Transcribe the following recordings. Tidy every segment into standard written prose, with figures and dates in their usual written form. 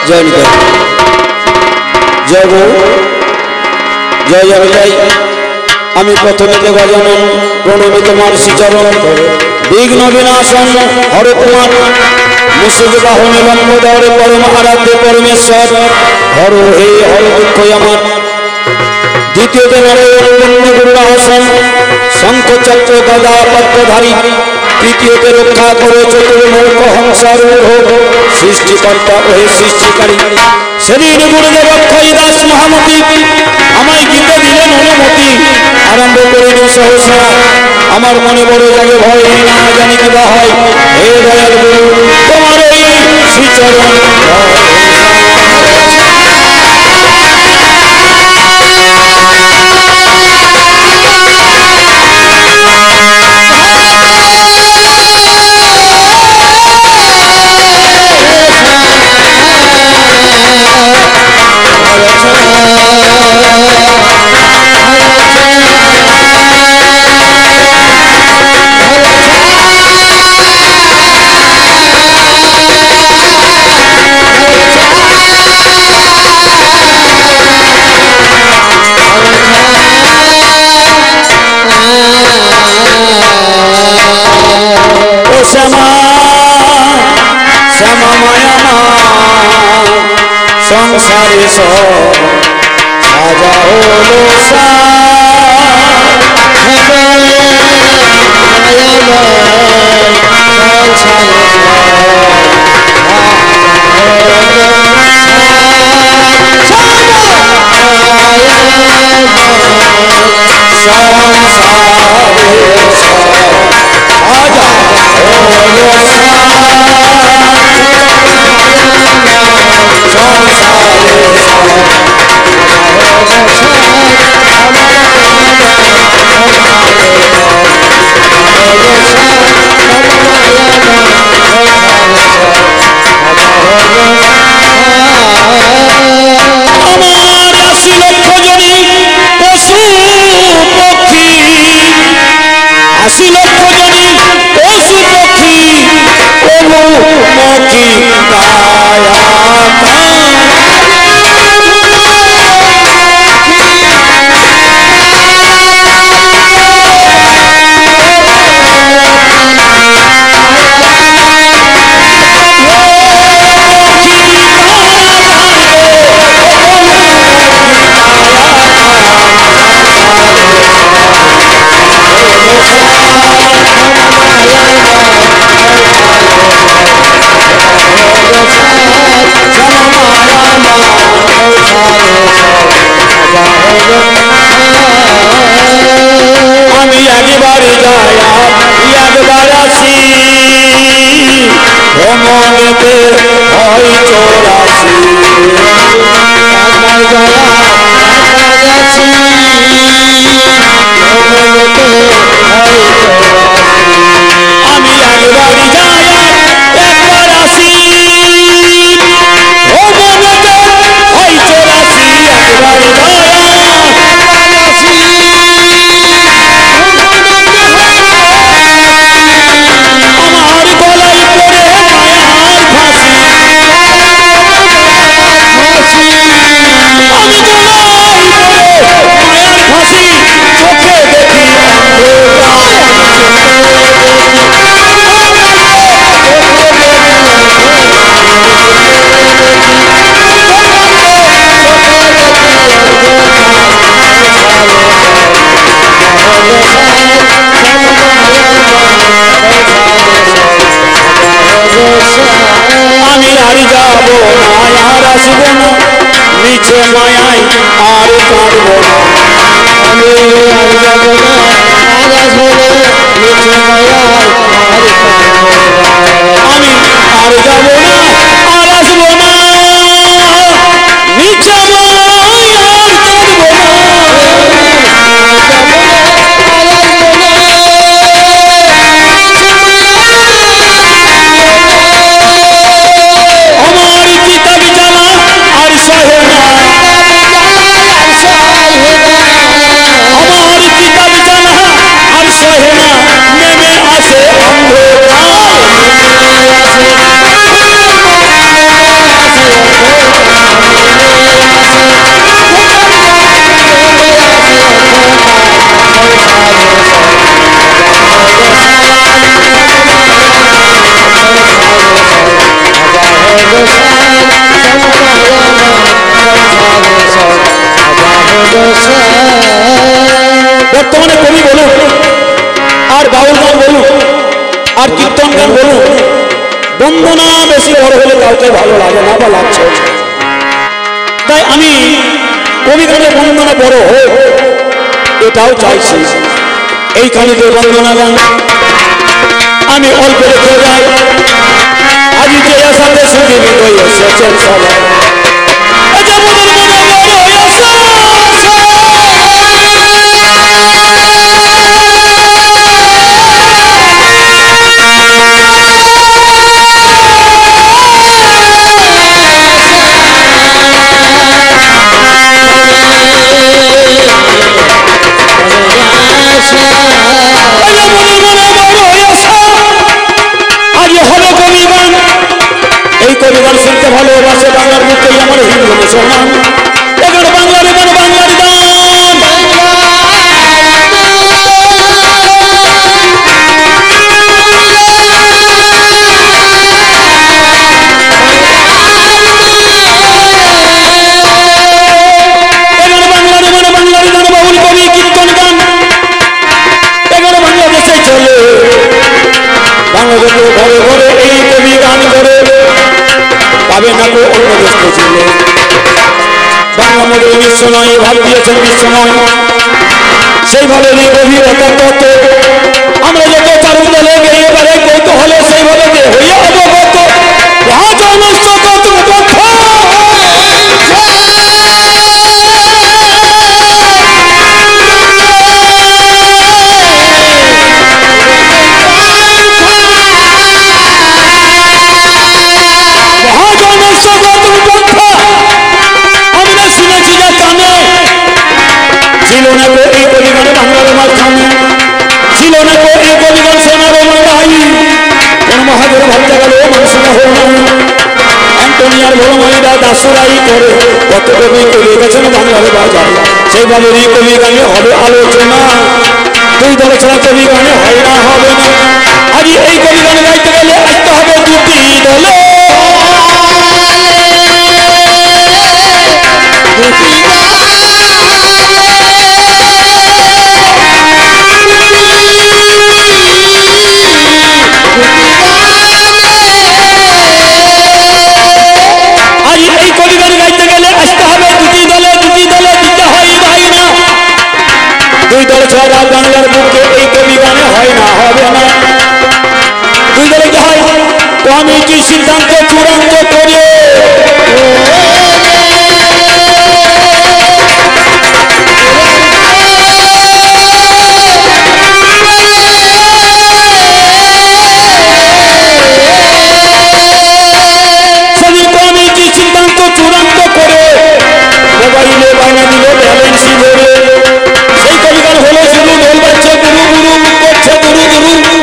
जय निताई जय गौ जय जय जय आमी प्रथमे गजानन प्रणमी तुम्हार श्रीचरण विघ्न विनाशन हर कुमार मुसुक बाहन लंबोदर परम आराध्य परमेश्वर हर हे हर दुख आमार द्वितीय नारायण पुण्य गुरुरासन शंख चक्र गदा पद्मधारी तृतीय रक्षा करो चतुर्मुख हंसारूढ़ सृष्टिकर्ता ओ हे सृष्टिकारी সেদিন গুরুদেব অক্ষয় দাস মহামতি আমায় দিতে দিলেন অনুমতি আরম্ভ করিল সহসা আমার মনে বড় জাগে ভয় না জানি কি বা হয় হে দয়াল গুরু তোমার এই শ্রীচরণ संसारे सो साजा होलो सा বর্তমানে কবি বলুন আর বাউল গান বলুন আর কীর্তন গান বলুন, বন্দনা বেশি বড় হলে কাউকে ভালো লাগে না বা লাগছে। তাই আমি কবি গানের বন্দনা বড় হোক এটাও চাইছি। এইখানে যে বন্দনা গান আমি অল্প রেখে যাই, আজ যে আসাতে সুখী বিজয় এসেছেন সবাই। এই কবিগান শুনতে ভালোবাসে বাংলার বুকে আমার হিন্দু মুসলমান। এবার বাংলার গান বাংলার গান এবার বাংলার গান বাংলার গান বাউল কবি কীর্তন গান এবার বাংলাদেশে চলে। বাংলাদেশে ঘরে ঘরে এই কবি গান করে পাবে না কেউ অন্য দেশ ছিল। বাংলা মধ্যে বিশ্ব নয় ভাব দিয়েছেন বিশ্বময়, সেইভাবে গভীরতা কত আমরা যত চারু দলে গিয়ে পারে কৌতূহলে সেইভাবে হইয়া অবগত রাজা নষ্ট কত কথা ছিল না গো এই কবিগান বাংলার মাঝখানে, ছিল না গো এই কবিগান সোনার মালাই। কোন মহাজের ভাবতে গেল মানুষরা হল অ্যান্টোনিয়ার ভোলময়ীরা দাসুরাই করে কত কবি কবি গেছেন বাংলার বাজার। সেইভাবে এই কবি গানে হবে আলোচনা, দুই দল ছাড়া কবি গানে হয় না হবে না। আজ এই কবি গানে গাইতে গেলে আসতে হবে দুটি দলে। দুই দল ছাড়া বাংলার বুকে এই কবি গানে হয় না হবে না। দুই দলে কি হয় কমিটি সিদ্ধান্ত চূড়ান্ত করে কমিটি সিদ্ধান্ত চূড়ান্ত করে মোবাইলে বায়না দিল ব্যালেন্স ধরে। সেই কবিগান হলো শুধু দোল বাজছে গুরু গুরু করছে গুরু গুরু।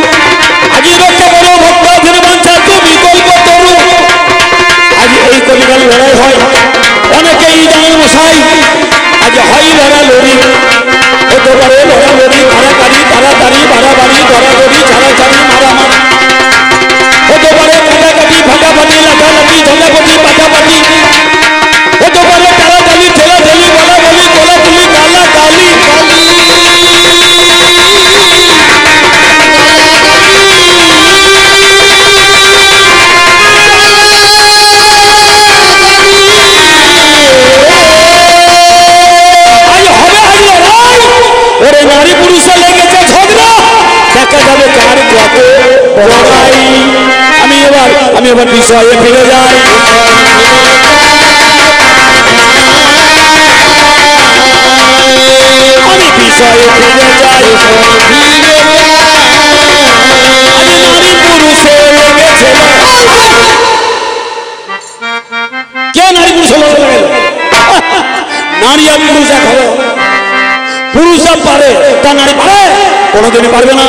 আজি রক্ষা করো ভক্তাধীন বাঞ্ছা তো বিকল্প তরু। আজ এই কবিগান লড়াই হয় অনেকেই জানেন মশাই। আজ হয় লড়ালড়ি হতে পারে লড়ালড়ি মারাকারি তাড়াতাড়ি বাড়াবাড়ি দরাদরি ছাড়াছাড়ি মারামারি হতে পারে কাটাকাটি ফাটাফাটি লাঠালাঠি ঝগড়াঝাটি পাটাপাটি হতে পারে তাড়াতাড়ি ঠেলাঠেলি বলাবলি গোলাগুলি গালাগালি। ওরে নারী পুরুষে লেগেছে ঝগড়া, দেখা যাবে কার কত লড়াই। আমি এবার বিষয়ে ফিরে যাই। আমি বিষয়ে ফিরে যাই। নারী পুরুষে লেগেছে কে নারী পুরুষে লেগে নারী আর পুরুষ এক হবে। পুরুষরা পারে তা নারী পারে কোনোদিনই পারবে না।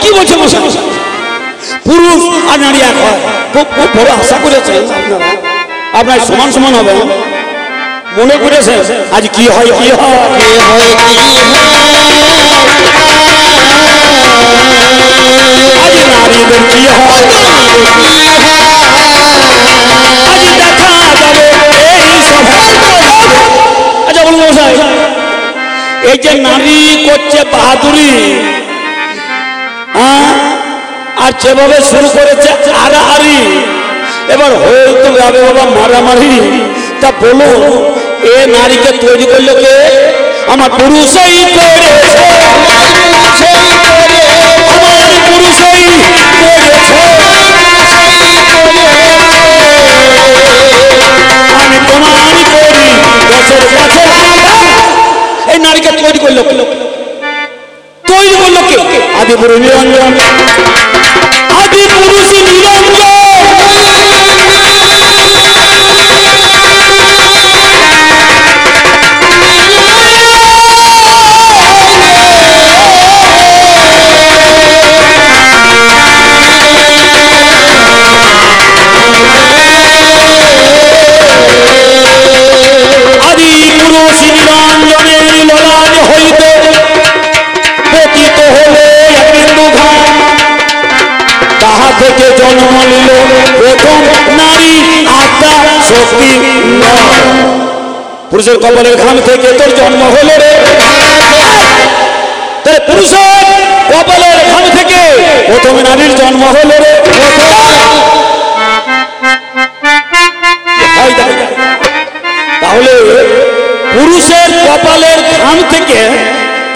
কি বলছে মশাই? পুরুষ আর নারী এক হয়। খুব বড় আশা করেছেন আপনারা আপনার সমান সমান হবে মনে করেছে। আজ কি হয় কি হয় আজ নারীদের কি হয় এই যে নারী করছে বাহাদুরি, আর যেভাবে শুরু করেছে আড়াআড়ি, এবার হয়তো যাবে বাবা মারামারি। তা বলো এ নারীকে তৈরি করলো কে? আমার পুরুষই করেছে, আমার পুরুষই করেছে। আমি প্রমাণ করি দেশের কাছে এই নারীকে তৈরি করলো কে? তৈরি করলো কে? আদি পুরুষ নিরঞ্জন, আদি পুরুষ নিরঞ্জন। আদি পুরুষ নিরঞ্জনের ললাট হইতে পতিত হলে এক বিন্দু ঘাম, তাহা থেকে জন্ম নিল প্রথম নারী আত্মা শক্তি। পুরুষের কপালের ঘাম থেকে তোর জন্ম হলো রে, তাহলে পুরুষের কপালের ঘাম থেকে প্রথম নারীর জন্ম হলো রে। তাহলে পুরুষের কপালের ঘাম থেকে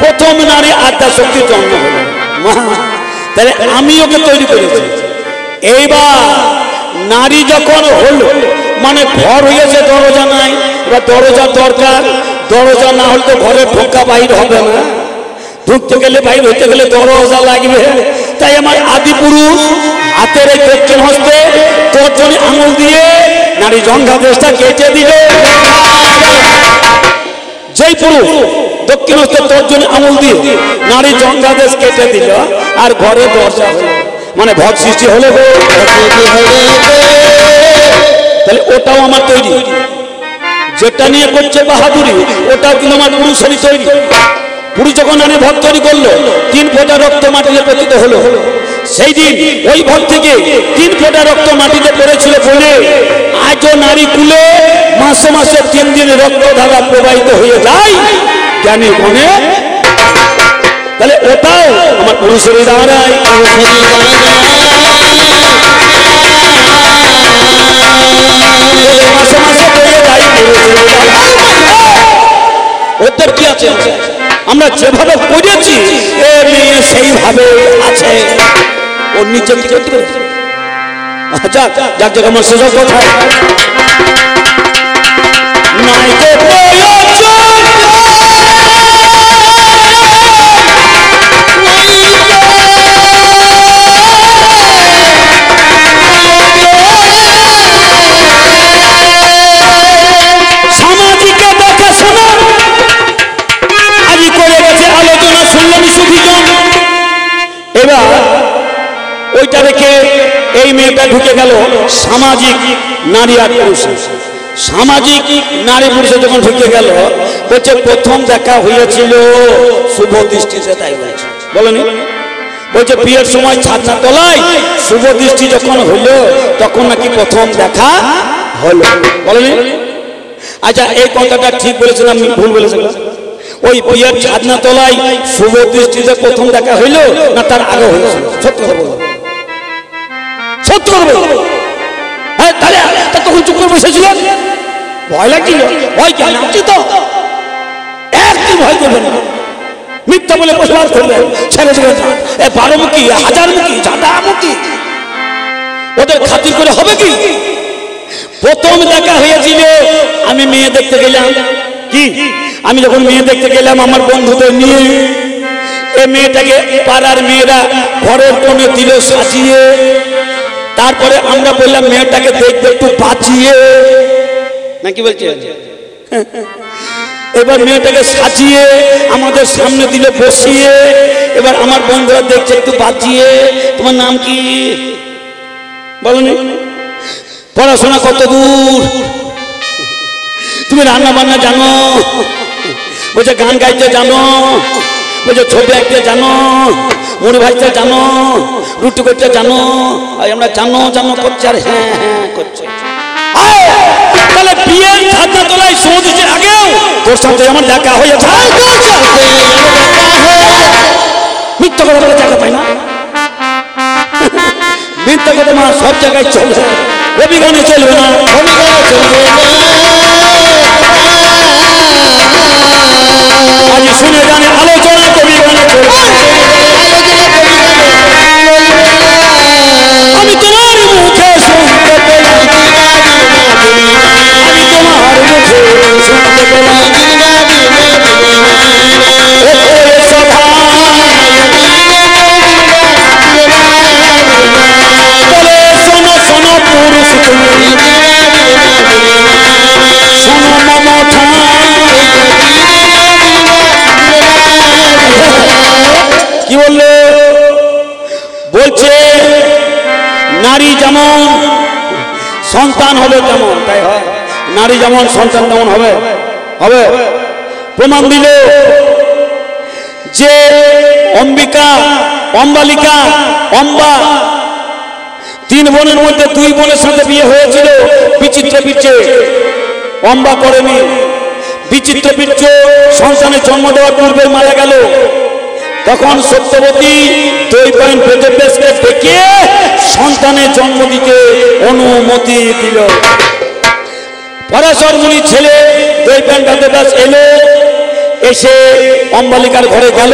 প্রথম নারী আত্মা শক্তির জন্ম হলো। তাহলে আমি ওকে তৈরি করেছি। এইবার নারী যখন হলো মানে ঘর হয়েছে, দরজা নাই, বা দরজা দরকার, দরজা না হলে তো ঘরে ঢোকা বাইর হবে না, ঢুকতে গেলে বাইর হইতে গেলে দরজা লাগবে। তাই আমার আদি পুরুষ হাতের এই দক্ষিণ হস্তে তর্জনী আঙুল দিয়ে নারী জঙ্ঘাদেশটা কেটে দিল। যেই পুরুষ দক্ষিণ হস্তে তর্জনী আঙুল দিয়ে নারী জঙ্ঘাদেশ কেটে দিল আর ঘরে দরজা হলো, মানে ভগ সৃষ্টি হলো। তাহলে ওটাও আমার তৈরি, যেটা নিয়ে করছে বাহাদুরি ওটাও কিন্তু আমার পুরুষেরই তৈরি। পুরুষ যখন নারী ভগ তৈরি করলো 3 ফোঁটা রক্ত মাটিতে পতিত হলো। সেই দিন ওই ভগ থেকে 3 ফোঁটা রক্ত মাটিতে পড়েছিল বলে আজও নারী কুলে মাসে মাসে 3 দিন রক্ত ধারা প্রবাহিত হয়ে যায় জ্ঞানী মনে। তাহলে ওটাও আমার পুরুষেরই দাঁড়ায়। মাসে মাসে হয়ে যায় ওদের কি আছে? আমরা যেভাবে পড়েছি এ মেয়ে সেইভাবে আছে। ওর নিচে কি করতে পারে? যাক যাক যাক আমার শেষ কথা নাই তো ওইটা রেখে এই মেয়েটা ঢুকে গেল সামাজিক নারী আর পুরুষ। সামাজিক নারী পুরুষে যখন ঢুকে গেল বলছে প্রথম দেখা হয়েছিল শুভ দৃষ্টিতে, তাই বলছে বলেনি? বলছে বিয়ের সময় ছাদনা তলায় শুভ দৃষ্টি যখন হলো তখন নাকি প্রথম দেখা হলো, বলেনি? আচ্ছা এই কথাটা ঠিক বলেছেন আমি ভুল বলেছিলাম? ওই বিয়ের ছাদনা তলায় শুভ দৃষ্টিতে প্রথম দেখা হইল না তার আগে হয়েছিল? সত্য বলো, সত্য বলো। হ্যাঁ তাহলে তখন চুপ করে বসেছিল, ভয় লাগছিল? ভয় কেন? আপনি তো একদিন ভয় করবেন না, মিথ্যা বলে বসবাস করবেন, ছেড়ে দেবেন না। 12 মুখী 1000 মুখী জাদা মুখী ওদের খাতির করে হবে কি? প্রথম দেখা হয়েছিল আমি মেয়ে দেখতে গেলাম, কি আমি যখন মেয়ে দেখতে গেলাম আমার বন্ধুদের নিয়ে, এই মেয়েটাকে পাড়ার মেয়েরা ঘরের কোণে দিল সাজিয়ে, তারপরে আমরা বললাম মেয়েটাকে দেখবে একটু বাঁচিয়ে, নাকি বলছে? এবার মেয়েটাকে সাজিয়ে আমাদের সামনে দিলে বসিয়ে, এবার আমার বন্ধুরা দেখছে একটু বাঁচিয়ে। তোমার নাম কি বলনি? পড়াশোনা কত দূর? তুমি রান্না বান্না জানো? বলছে গান গাইতে জানো? বলছে ছবি আঁকতে জানো? মুড়ি ভাজতে জানো? রুটি করতে জানো? আমরা জানো জানো করছে, আর হ্যাঁ হ্যাঁ করছে। তাহলে তাহলে বিয়ের ছাদনা তলায় সৌদির আগেও তোর সাথে আমার দেখা হয়েছে। মিথ্যা কথা বলে দেখা পাই না, মিথ্যা কথা মা সব জায়গায় চলে, অভিগানে চলবে না, অভিগানে চলবে না। আজ শুনে জানে আলোচনা অভিগানে চলবে। আমি তোমার মুখে শুনতে পেলাম, আমি তোমার মুখে শুনতে পেলাম বলে শোনো শোনো পুরুষ তুমি, শোনো মমতা। কি বললো? বলছে নারী যেমন সন্তান হবে তেমন, তাই হয়, নারী যেমন সন্তান তেমন হবে, হবে। প্রমাণ দিল যে অম্বিকা, অম্বালিকা, অম্বা তিন বোনের মধ্যে দুই বোনের সাথে বিয়ে হয়েছিল বিচিত্র বীর্যে। অম্বা করেনি, বিচিত্র বীর্য সন্তানের জন্ম দেওয়ার পূর্বে মারা গেল। তখন সত্যবতী দৈপায়ন বেদব্যাসকে ডেকে সন্তানের জন্ম দিতে অনুমতি দিল। পরাশর মুনির ছেলে দৈপায়ন বেদব্যাস এলো, এসে অম্বালিকার ঘরে গেল,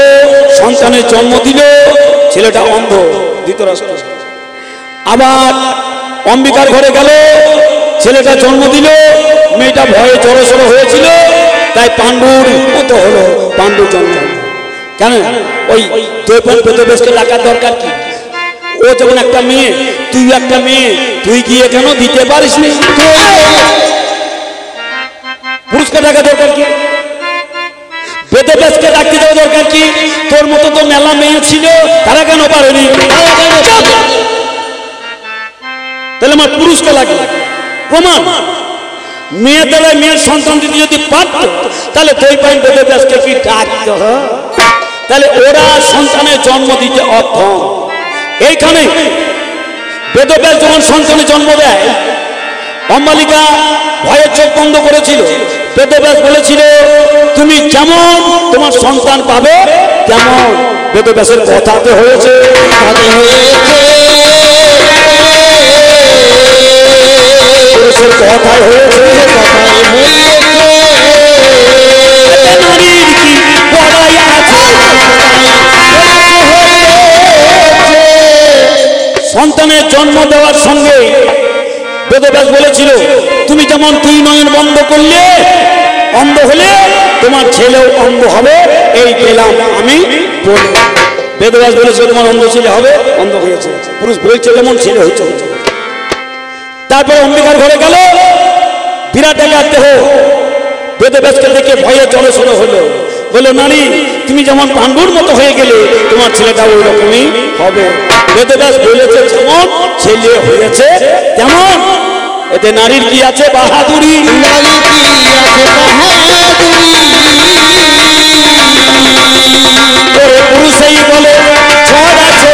সন্তানের জন্ম দিল। ছেলেটা অন্ধ, ধৃতরাষ্ট্র। আবার অম্বিকার ঘরে গেল, ছেলেটা জন্ম দিল। মেয়েটা ভয়ে জড়সড় হয়েছিল, তাই পাণ্ডুর মতো হলো, পাণ্ডুর জন্ম। কেন? ওই দৈপায়ন বেদব্যাসকে ডাকার দরকার কি? ও যখন একটা মেয়ে, তুই একটা মেয়ে, তুই গিয়ে কেন দিতে পারিস নি? পুরুষকে ডাকা দরকার কি? বেদব্যাসকে ডাকতে দেওয়া দরকার কি? তোর মতো তো মেলা মেয়ে ছিল, তারা কেন পারেনি? তাহলে আমার পুরুষকে লাগে প্রমাণ। মেয়ে দ্বারা মেয়ের সন্তান দিতে যদি পারত, তাহলে দৈপায়ন বেদব্যাসকে কি ডাকতে হয়? তাহলে ওরা সন্তানের জন্ম দিতে অক্ষম। এইখানে বেদব্যাস যখন সন্তানের জন্ম দেয়, অম্বালিকা ভয়ের চোখ বন্ধ করেছিল। বেদব্যাস বলেছিল তুমি যেমন তোমার সন্তান পাবে তেমন। বেদব্যাসের কথাতে হয়েছে, পুরুষের কথাই হয়েছে, নারীর কি বড়াই আছে? সন্তানের জন্ম দেওয়ার সঙ্গে বেদব্যাস বলেছিল তুমি যেমন দুই নয়ন বন্ধ করলে অন্ধ হলে, তোমার ছেলেও অন্ধ হবে। এই পেলাম আমি। বেদব্যাস বলেছিল তোমার অন্ধ ছেলে হবে, অন্ধ হয়েছে। পুরুষ বলছে যেমন ছেলে হয়েছে। তারপরে অম্বিকার ঘরে গেল, বিরাট একটা দেহ। বেদব্যাসকে দেখে ভয়ে জড়সড় হলো, বলে নারী তুমি যেমন পাণ্ডুর মতো হয়ে গেলে, তোমার ছেলেটা ওই রকমই হবে। বেদব্যাস বলেছে যেমন ছেলে হয়েছে তেমন। এতে নারীর কি আছে? বাহাদুরি। নারীর কি আছে? বাহাদুরি। পুরুষেই বলে ঝড় আছে,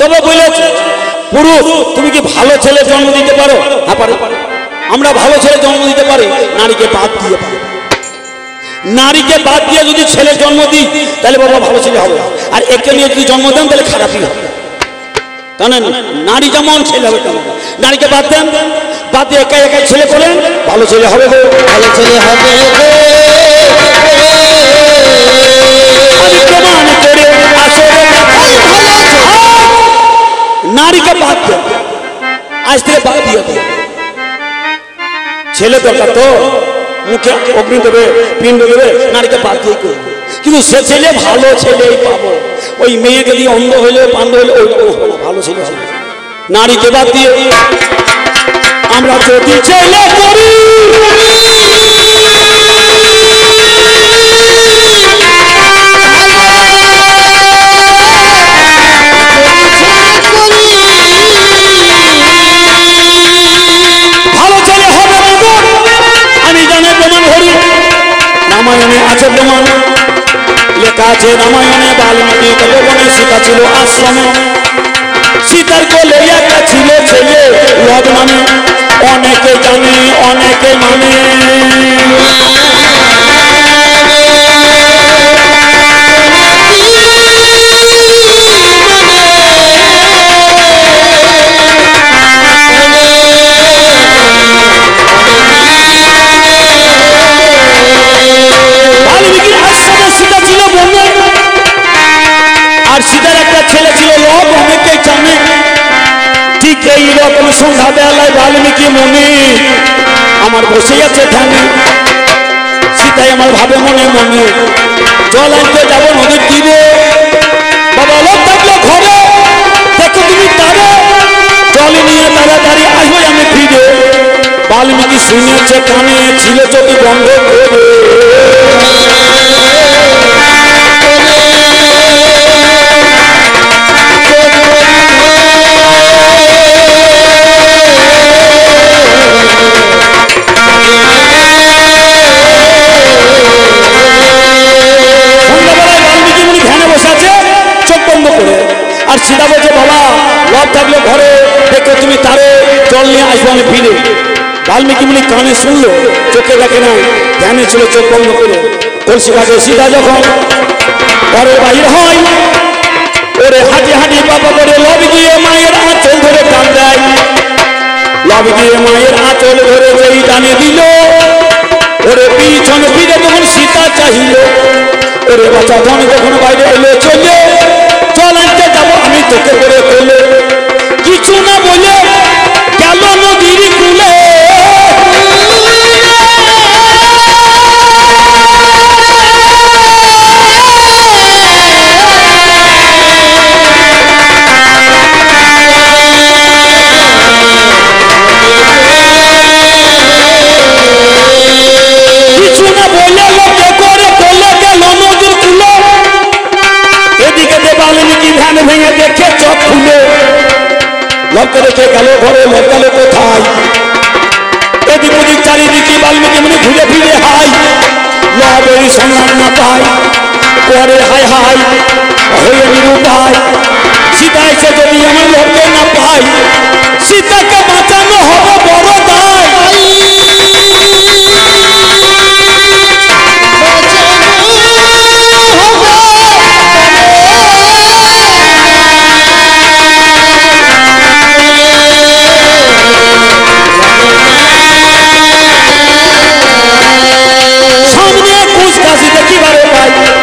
তবে বলেছে পুরুষ তুমি কি ভালো ছেলে জন্ম দিতে পারো? হ্যাঁ পারে। আমরা ভালো ছেলে জন্ম দিতে পারি, নারীকে বাদ দিয়ে পারি। নারীকে বাদ দিয়ে যদি ছেলে জন্ম দিই, তাহলে বাবা ভালো ছেলে হবে। আর একে নিয়ে যদি জন্ম দেন, তাহলে খারাপই হবে। জানেন, নারী যেমন ছেলে হবে তেমন। নারীকে বাদ দেন, বাদ দিয়ে একাই একাই ছেলে করেন, ভালো ছেলে হবে, ভালো ছেলে হবে। নারীকে বাদ দেন, আজ থেকে বাদ দিয়ে ছেলে দরকার তো, মুখে অগ্নি দেবে, পিণ্ড দেবে, নারীকে বাদ দিয়ে করবে। কিন্তু সে ছেলে ভালো ছেলেই পাবো। ওই মেয়েকে দিয়ে অন্ধ হইলে পাণ্ড হইলে ওই ভালো ছেলে হবে। নারীকে বাদ দিয়ে আমরা যদি ছেলে করি, ভালো ছেলে হবে। আমি জানি প্রমাণ করি, রামায়ণে আছে প্রমাণ লেখা আছে। রামায়ণে বাল্মীকি তপবনে সীতা ছিল আশ্রমে। সীতার কোলে একটা ছিল ছেলে লব নামে, অনেকে জানে অনেকে মানে। আর সীতার একটা ছেলে ছিল লব, অনেকে জানে। ঠিক এইরকম সন্ধ্যা বেলায় বাল্মীকি মনে আমার বসে আছে ধ্যানে। সীতাই আমার ভাবে মনে মনে জল আনতে যাবো নদীর তীরে। বাবা লোক থাকলো ঘরে, দেখো তুমি তারে, জল নিয়ে তাড়াতাড়ি আসবো আমি ফিরে। বাল্মীকি শুনেছে কানে, ছিল চোখে বন্ধ করে। আর সীতা বলছে বাবা লব থাকলে ঘরে, দেখো তুমি তারে, জল নিয়ে আসবো আমি ফিরে। বাল্মীকি মুনি কানে শুনলো, চোখে দেখে না, ধ্যানে ছিল চোখ বন্ধ করে। কলসি কাছে সীতা যখন ঘরে বাহির হয়, ওরে হাঁটি হাঁটি বাবা করে লব গিয়ে মায়ের আঁচল ধরে টান দেয়। লব গিয়ে মায়ের আঁচল ধরে যেই টানে দিল, ওরে পিছনে ফিরে তখন সীতা চাহিল। ওরে বাচ্চা ধন যখন বাইরে এলো চলে, জল আনতে যাবো আমি তোকে করে তোলে। কিছু না বলে গেল নদীর কূলে। কিছু না বলে লোকে করে তোলে, গেল নদীর কূলে। এদিকে বাল্মীকি ধ্যান ভেঙে দেখে চোখ খুলে। লবকে রেখে গেল ঘরে, লোক গেল কোথায়? এদিক ওদিক চারিদিকে বাল্মীকি মুনি ঘুরে ফিরে হাই, লবের সন্ধান না পায়। পরে হাই হাই হয়ে নিরুপায়, সীতা এসে যদি আমার লবকে না পাই, সীতাকে বাঁচানো হবে বড় দায়।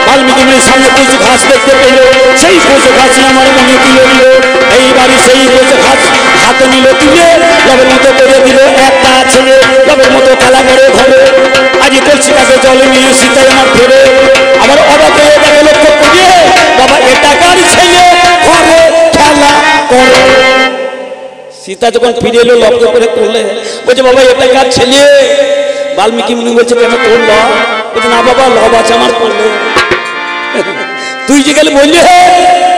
বাল্মীকি মুনির সামনে কুচ ঘাস দেখতে পেল, সেই কুচ ঘাসই আমার মনে তুলে দিল। এইবারই সেই কুচ ঘাস হাতে নিল তুলে, লবের মতো করে দিল একটা ছেলে, লবের মতো খেলা করে ঘরে। আজ কলসিটাকে জলে নিয়ে সীতাই আমার ফেরে। আবার অবাক হয়ে দেখে লক্ষ্য করে, বাবা এটা কার ছেলে, ঘরে খেলা করে। সীতা যখন ফিরে এলো লক্ষ্য করে করলে, বলছে বাবা এটা কার ছেলে? বাল্মীকি মুনি বলছে কেন তোর লব? বলছে না বাবা লব আছে আমার করলে। তুই যে গেলে বললি হে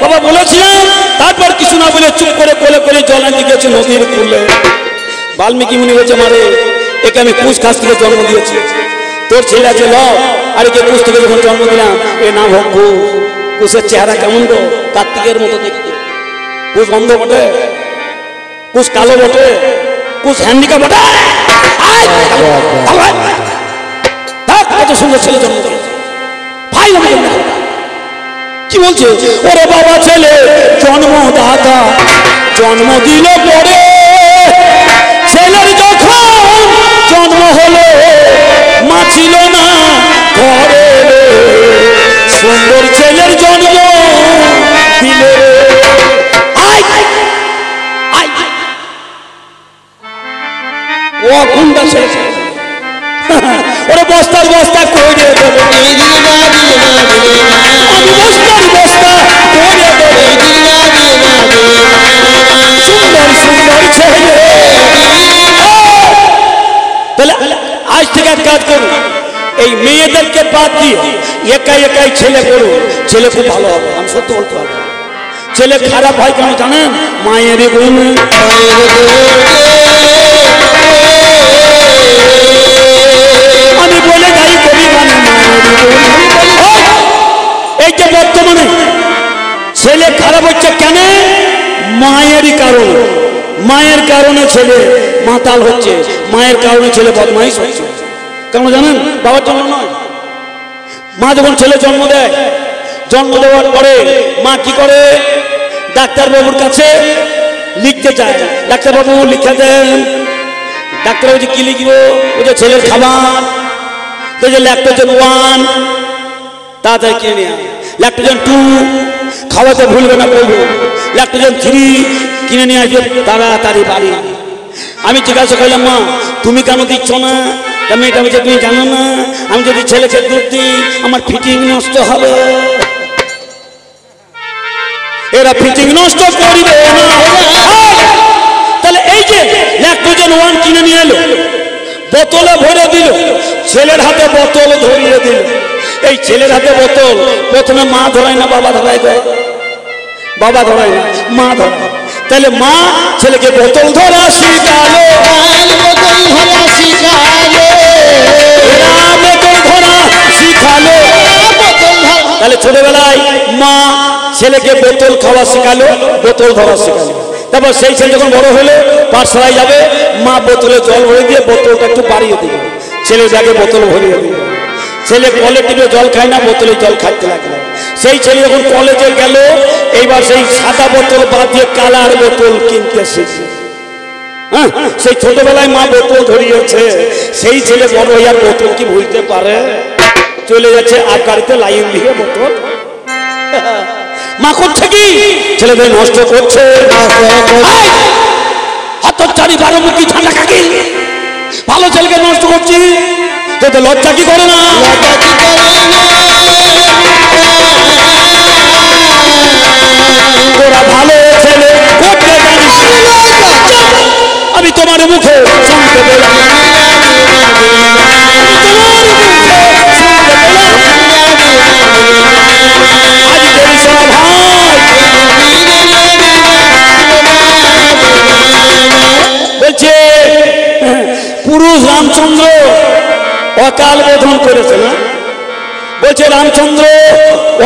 বাবা বলেছিলাম। তারপর কিছু না বলে চুপ করে কোলে করে জল আনতে গেছে নদীর কূলে। বাল্মীকি মুনি বলছে মারে, একে আমি কুচ ঘাস থেকে জন্ম দিয়েছি, তোর ছেলে আছে লব, আর একে কুচ থেকে যখন জন্ম দিলাম এ নাম হোক কুচ। কুচের চেহারা কেমন গো? কার্তিকের মতো দেখতে। কুচ অন্ধ বটে, কুচ কালো বটে, কুচ হ্যান্ডিকা বটে। কত সুন্দর ছেলে জন্ম দিয়েছে ভাই। কি বলছে? ওরে বাবা ছেলে জন্মদাতা, জন্ম দিল পরে। ছেলের যখন জন্ম হলো, মা ছিল না ঘরে। সুন্দর ছেলের জন্ম দিল। ও কোনটা ছেলে? ওরে বস্তার বস্তা করে দেবো, আমি বস্তার বস্তা করে দেবো। সুন্দর সুন্দর ছেলে। তাহলে আজ থেকে এক কাজ করুন, এই মেয়েদেরকে বাদ দিয়ে একাই একাই ছেলে করুন, ছেলে খুব ভালো হবে। আমি সত্যি বলতে পারবো। ছেলে খারাপ হয় কেন জানেন? মায়ের গুণ। আমি বলে যাই কবি গানে এই যে বর্তমানে ছেলে খারাপ হচ্ছে কেন? মায়েরই কারণে, মায়ের কারণে ছেলে মাতাল হচ্ছে, মায়ের কারণে ছেলে বদমাইশ হচ্ছে। কেন জানেন? বাবার জন্য নয়। মা যখন ছেলে জন্ম দেয়, জন্ম দেওয়ার পরে মা কি করে? ডাক্তারবাবুর কাছে লিখতে চায়, ডাক্তারবাবু লিখে দেন। ডাক্তারবাবু যে কি লিখবো? ওই যে ছেলের খাবার, ওই যে ল্যাকটোজেন 1 তাড়াতাড়ি কিনে নিয়ে, ল্যাকটোজেন 2 খাওয়াতে ভুলবে না প্রভু, ল্যাকটোজেন 3 কিনে নিয়ে আসবে তাড়াতাড়ি বাড়ি। আমি জিজ্ঞাসা করলাম, মা তুমি কেন দিচ্ছ না? মেয়েটা বলছে, তুমি জানো না আমি যদি ছেলেকে দুধ দিই আমার ফিটিং নষ্ট হবে। এরা ফিটিং নষ্ট করবে না। তাহলে এই যে ল্যাকটোজেন 1 কিনে নিয়ে এলো, বোতলে ভরে দিল, ছেলের হাতে বোতল ধরিয়ে দিল। এই ছেলের হাতে বোতল প্রথমে মা ধরায় না বাবা ধরায়? বাবা ধরায় না, মা ধরায়। তাহলে মা ছেলেকে বোতল ধরা শিখালো, বোতল ধরা শিখালো, বোতল ধরা শিখালো। তাহলে ছোটবেলায় মা ছেলেকে বোতল খাওয়া শিখালো, বোতল ধরা শিখালো। তারপর সেই ছেলে যখন বড় হলো, পাঠশালায় যাবে, মা বোতলে জল ভরে দিয়ে বোতলটা একটু বাড়িয়ে দিল, ছেলের ব্যাগে বোতল ভরিয়ে দিল। ছেলে কলে টিপে জল খায় না, বোতলে জল খাইতে লাগলো। সেই ছেলে যখন কলেজে গেল, এইবার সেই সাদা বোতল বাদ দিয়ে কালার বোতল কিনতে শিখছে। হ্যাঁ, সেই ছোটবেলায় মা বোতল ধরিয়েছে, সেই ছেলে বড় হইয়ার বোতল কি ভুলতে পারে? চলে যাচ্ছে আর গাড়িতে লাইন দিয়ে বোতল। মা করছে কি? ছেলেদের নষ্ট করছে। হতচ্ছাড়ি বারোমুখী ঠান্ডা কাকি, ভালো ছেলেকে নষ্ট করছি, তোদের লজ্জা কি করে না? তোরা ভালো ছেলে করতে জানিস, আমি তোমার মুখে শুনতে পেলাম, বলছে পুরুষ রামচন্দ্র অকাল বোধন করেছে না? বলছে রামচন্দ্র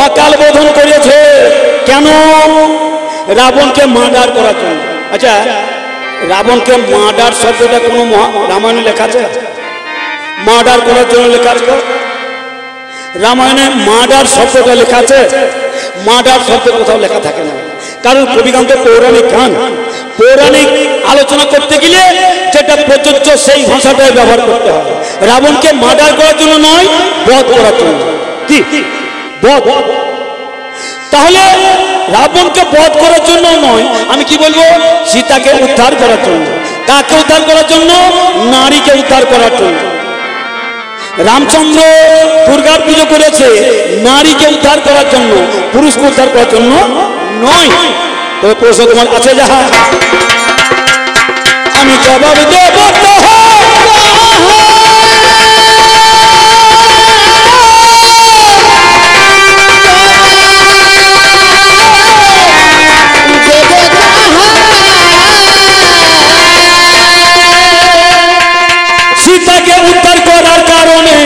অকাল বোধন করেছে কেন? রাবণকে মার্ডার করার জন্য। আচ্ছা, রাবণকে মার্ডার শব্দটা কোনো রামায়ণে লেখা আছে? মার্ডার করার জন্য লেখা আছে? রামায়ণে মার্ডার শব্দটা লেখা আছে? মার্ডার শব্দ কোথাও লেখা থাকে না, কারণ কবিকান্ত পৌরাণিক গান, পৌরাণিক আলোচনা করতে গেলে যেটা প্রযোজ্য সেই ভাষাটাই ব্যবহার করতে হয়। রাবণকে মার্ডার করার জন্য নয়, বধ করার জন্য। কি বধ? তাহলে রাবণকে বধ করার জন্য নয়, আমি কি বলবো, সীতাকে উদ্ধার করার জন্য। কাকে উদ্ধার করার জন্য? নারীকে উদ্ধার করার জন্য। রামচন্দ্র দুর্গার পুজো করেছে নারীকে উদ্ধার করার জন্য, পুরুষকে উদ্ধার করার জন্য নয়। তবে প্রশ্ন তোমার আছে যাহা, আমি জবাব দেব। সীতাকে উদ্ধার করার কারণে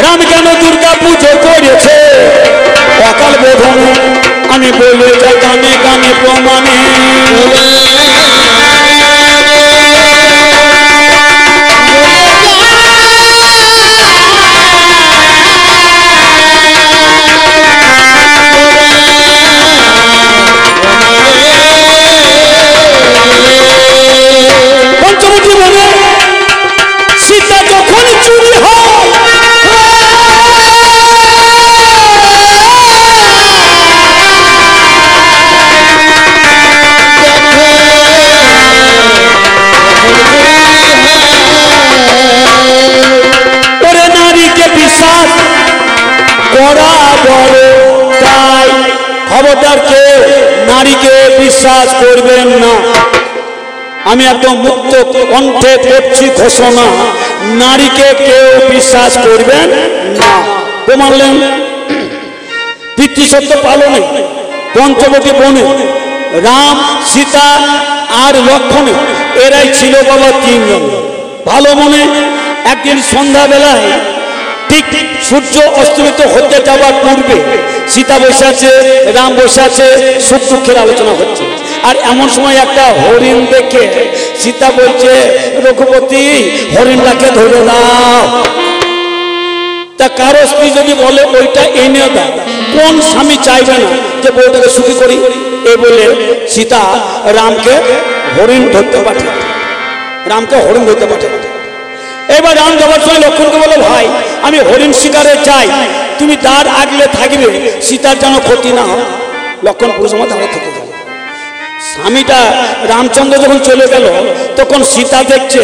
রাম কেন দুর্গা পুজো করেছে? অকাল বোধন আমি বলে যাই গানে গানে প্রমাণে। পঞ্চমুখী বনে সীতা যখন চুরি হয়, ওরে নারীকে বিশ্বাস করা বড় তাই, খবরদার কেউ নারীকে বিশ্বাস করবেন না। আমি একদম মুক্ত কণ্ঠে করছি ঘোষণা, নারীকে কেউ বিশ্বাস করবেন না। প্রমাণলেন পিতৃসত্য পালনে পঞ্চবটী বনে রাম, সীতা আর লক্ষ্মণ, এরাই ছিল বাবা তিনজন। ভালো মনে একদিন সন্ধ্যাবেলায় ঠিক সূর্য অস্তমিত হতে যাওয়ার পূর্বে সীতা বসে আছে, রাম বসে আছে, সুখ দুঃখের আলোচনা হচ্ছে। আর এমন সময় একটা হরিণ দেখে সীতা বলছে, রঘুপতি হরিণটাকে ধরে দাও। তা কারো স্ত্রী যদি বলে ওইটা এনে দাও, কোন স্বামী চাইবে না যে বউটাকে সুখী করি? এই বলে সীতা রামকে হরিণ ধরতে পাঠে, রামকে হরিণ ধরতে পাঠে। এবার রাম যাওয়ার সময় লক্ষ্মণকে বলে, ভাই আমি হরিণ শিকারে যাই, তুমি দ্বার আগলে থাকবে, সীতার যেন ক্ষতি না হয়। লক্ষ্মণ পুরুষ আমার দাঁড়া থেকে যাবে। স্বামীটা রামচন্দ্র যখন চলে গেল তখন সীতা দেখছে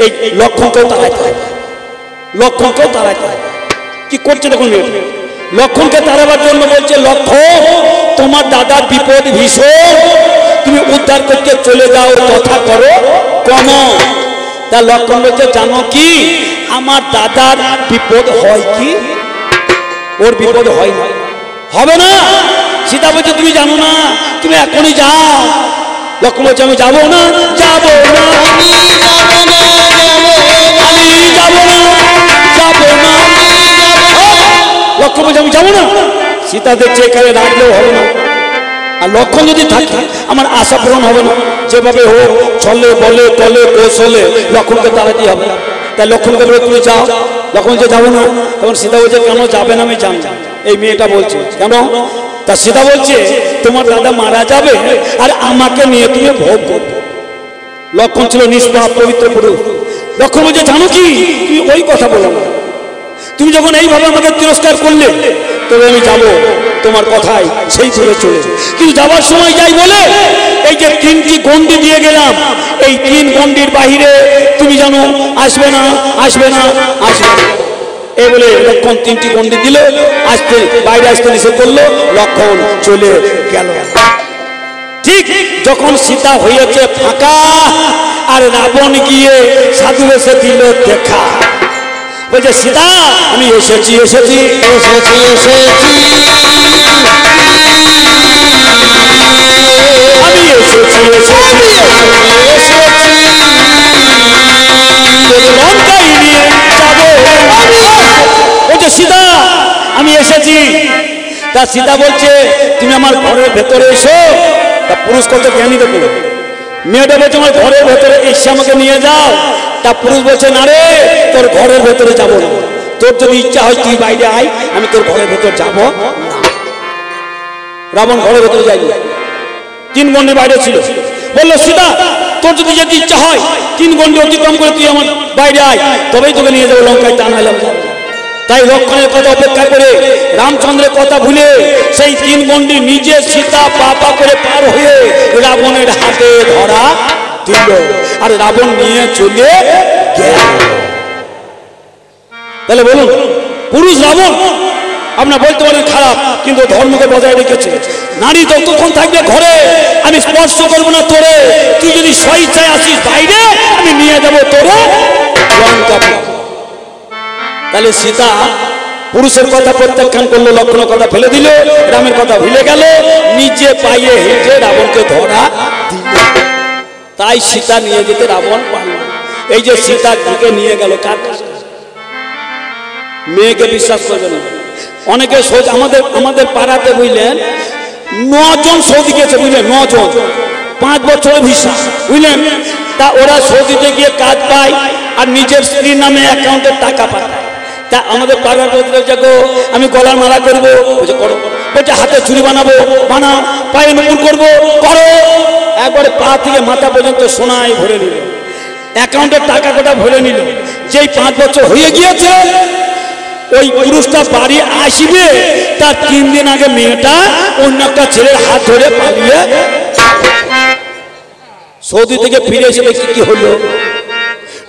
এই লক্ষ্মণকেও তাড়াইতে হবে, লক্ষ্মণকেও তাড়াইতে হবে। কি করছে তখন লক্ষ্মণকে তাড়াবার জন্য বলছে, লক্ষ্মণ তোমার দাদার বিপদ ভীষণ, তুমি উদ্ধার করতে চলে যাও, কথা করো কম। তা লক্ষ্মণ বলছে, জানো কি আমার দাদার বিপদ হয় কি? ওর বিপদ হয় না, হবে না। সীতা বলছে, তুমি জানো না, তুমি এখনই যাও। লক্ষ্মণ বলছে, আমি যাবো না, যাবো না, আমি যাবো না, আমি যাবো না, যাবো না। লক্ষ্মণ বলছে, আমি যাবো না। সীতা দেখছে এখানে রাখলেও হবে না, আর লক্ষ্মণ যদি থাকে আমার আশা পূরণ হবে না। যেভাবে হোক ছলে বলে তলে কৌশলে লক্ষ্মণকে তাড়াতে হবে। তাই লক্ষ্মণকে বলে, তুমি যাও। লক্ষ্মণ বলছে, যাবো না। তখন সীতা বলছে, কেন যাবে না? আমি জানি। এই মেয়েটা বলছে, কেন? তা সীতা বলছে, তোমার দাদা মারা যাবে আর আমাকে নিয়ে তুমি ভোগ করবে। লক্ষ্মণ ছিল নিষ্পাপ পবিত্র পুরুষ। লক্ষ্মণ বলছে, জানো কি তুমি ওই কথা বলো না, তুমি যখন এইভাবে আমাকে তিরস্কার করলে তবে আমি যাবো তোমার কথাই সেই করে চলে। কিন্তু যাওয়ার সময় যাই বলে এই যে 3টি গন্ডি দিয়ে গেলাম, এই 3 গন্ডির বাহিরে তুমি জানো আসবে না, আসবে না, আসবে না। এই বলে লক্ষ্মণ 3টি গন্ডি দিল, আসতে বাইরে আসতে নিষেধ করলো, লক্ষ্মণ চলে গেল। ঠিক যখন সীতা হয়েছে ফাঁকা আর রাবণ গিয়ে সাধু বেশে দিল দেখা, বলছে, সীতা আমি এসেছি, এসেছি, এসেছি, এসেছি, আমি এসেছি, এসেছি, লঙ্কায় নিয়ে যাবো। বলছে, সীতা আমি এসেছি। তা সীতা বলছে, তুমি আমার ঘরের ভেতরে এসো। তা পুরুষ কত জ্ঞানী দেখো, মেয়েটা বলছে, আমার ঘরের ভেতরে এসে আমাকে নিয়ে যাও। তা পুরুষ বলছে, না রে, তোর ঘরের ভেতরে যাবো না, তোর যদি ইচ্ছা হয় তুই বাইরে আয়, আমি তোর ঘরের ভেতর যাবো না। রাবণ ঘরের ভেতরে যায়নি, 3 গন্ডির বাইরে ছিল। বললো, সীতা তোর যদি যেতে ইচ্ছা হয় 3 গন্ডি অতিক্রম করে তুই আমার বাইরে আয়, তবেই তোকে নিয়ে যাবো লঙ্কায়, তা নাহলে। তাই লক্ষ্মণের কথা অপেক্ষা করে রামচন্দ্রের কথা ভুলে সেই 3 গন্ডি নিজে সীতা পা করে পার হয়ে রাবণের হাতে ধরা দিল, আর রাবণ নিয়ে চলে গেল। তাহলে বলুন, পুরুষ রাবণ আপনার বলতে পারেন খারাপ, কিন্তু ধর্মকে বজায় রেখেছে। নারী ততক্ষণ থাকবে ঘরে, আমি স্পর্শ করবো না তোরে, তুই যদি স্বইচ্ছায় আসিস বাইরে, আমি নিয়ে যাবো তোরে লঙ্কা। তাহলে সীতা পুরুষের কথা প্রত্যাখ্যান করলো, লক্ষ্মণের কথা ফেলে দিল, রামের কথা ভুলে গেল, নিজে পায়ে হেঁটে রাবণকে ধরা দিল। তাই সীতা নিয়ে যেতে রাবণ পারল। এই যে সীতা ঢুকে নিয়ে গেল কার কাছে? মেয়েকে বিশ্বাস করবে না। অনেকে আমাদের পাড়াতে বুঝলেন 9 জন সৌদি গেছে, বুঝলেন, 9 জন, 5 বছরের ভিসা, বুঝলেন। তা ওরা সৌদিতে গিয়ে কাজ পায় আর নিজের স্ত্রীর নামে অ্যাকাউন্টে টাকা পাঠায়। তা আমাদের পাড়ার বলতে গো আমি গলার মালা করবো, বলছে করো। বলছে হাতে চুড়ি বানাবো, বানাও। পায়ে নুপুর করবো, করো। একবারে পা থেকে মাথা পর্যন্ত সোনায় ভরে নিল, অ্যাকাউন্টের টাকা কোটা ভরে নিল। যেই 5 বছর হয়ে গিয়েছে, ওই পুরুষটা বাড়ি আসবে তার 3 দিন আগে মেয়েটা অন্য একটা ছেলের হাত ধরে পালিয়ে সৌদি থেকে ফিরে এসে দেখি কি হলো,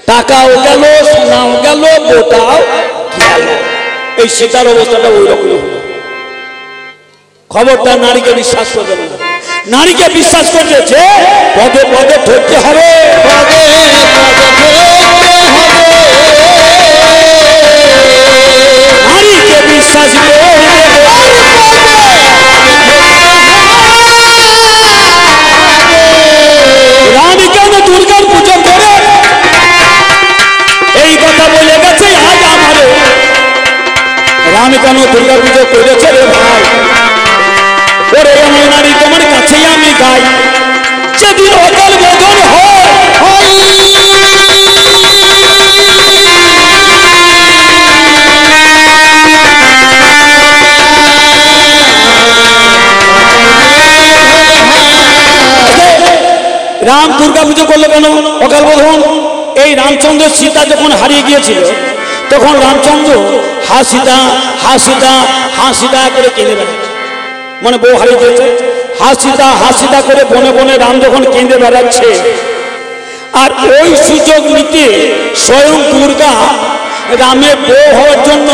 টাকাও গেল, সোনাও গেল, বোটাও গেল। এই সীতার অবস্থাটা ওই রকম হলো। খবরদার নারীকে বিশ্বাস করবে না। নারীকে বিশ্বাস করতেছে পদে পদে ধরতে হবে, পদে নারীকে বিশ্বাস রাম কেন দুর্গার পুজো করে এই কথা বলে গেছে। আজ আমারে আমি কেন দুর্গা পুজো করেছে রে ভাই ওরে আমার নারী তোমার কাছেই আমি গাই যেদিন অকাল বোধন হয় রাম দুর্গা পুজো করলো কেন অকাল বোধন এই রামচন্দ্র সীতা যখন হারিয়ে গিয়েছিল তখন রামচন্দ্র হা সীতা হা সীতা হা সীতা করে কেঁদে বেড়াচ্ছে মানে বউ হারিয়ে গিয়েছে হা সীতা করে বনে বনে রাম যখন কেঁদে বেড়াচ্ছে আর ওই সুযোগ নিতে স্বয়ং দুর্গা রামের বউ হওয়ার জন্য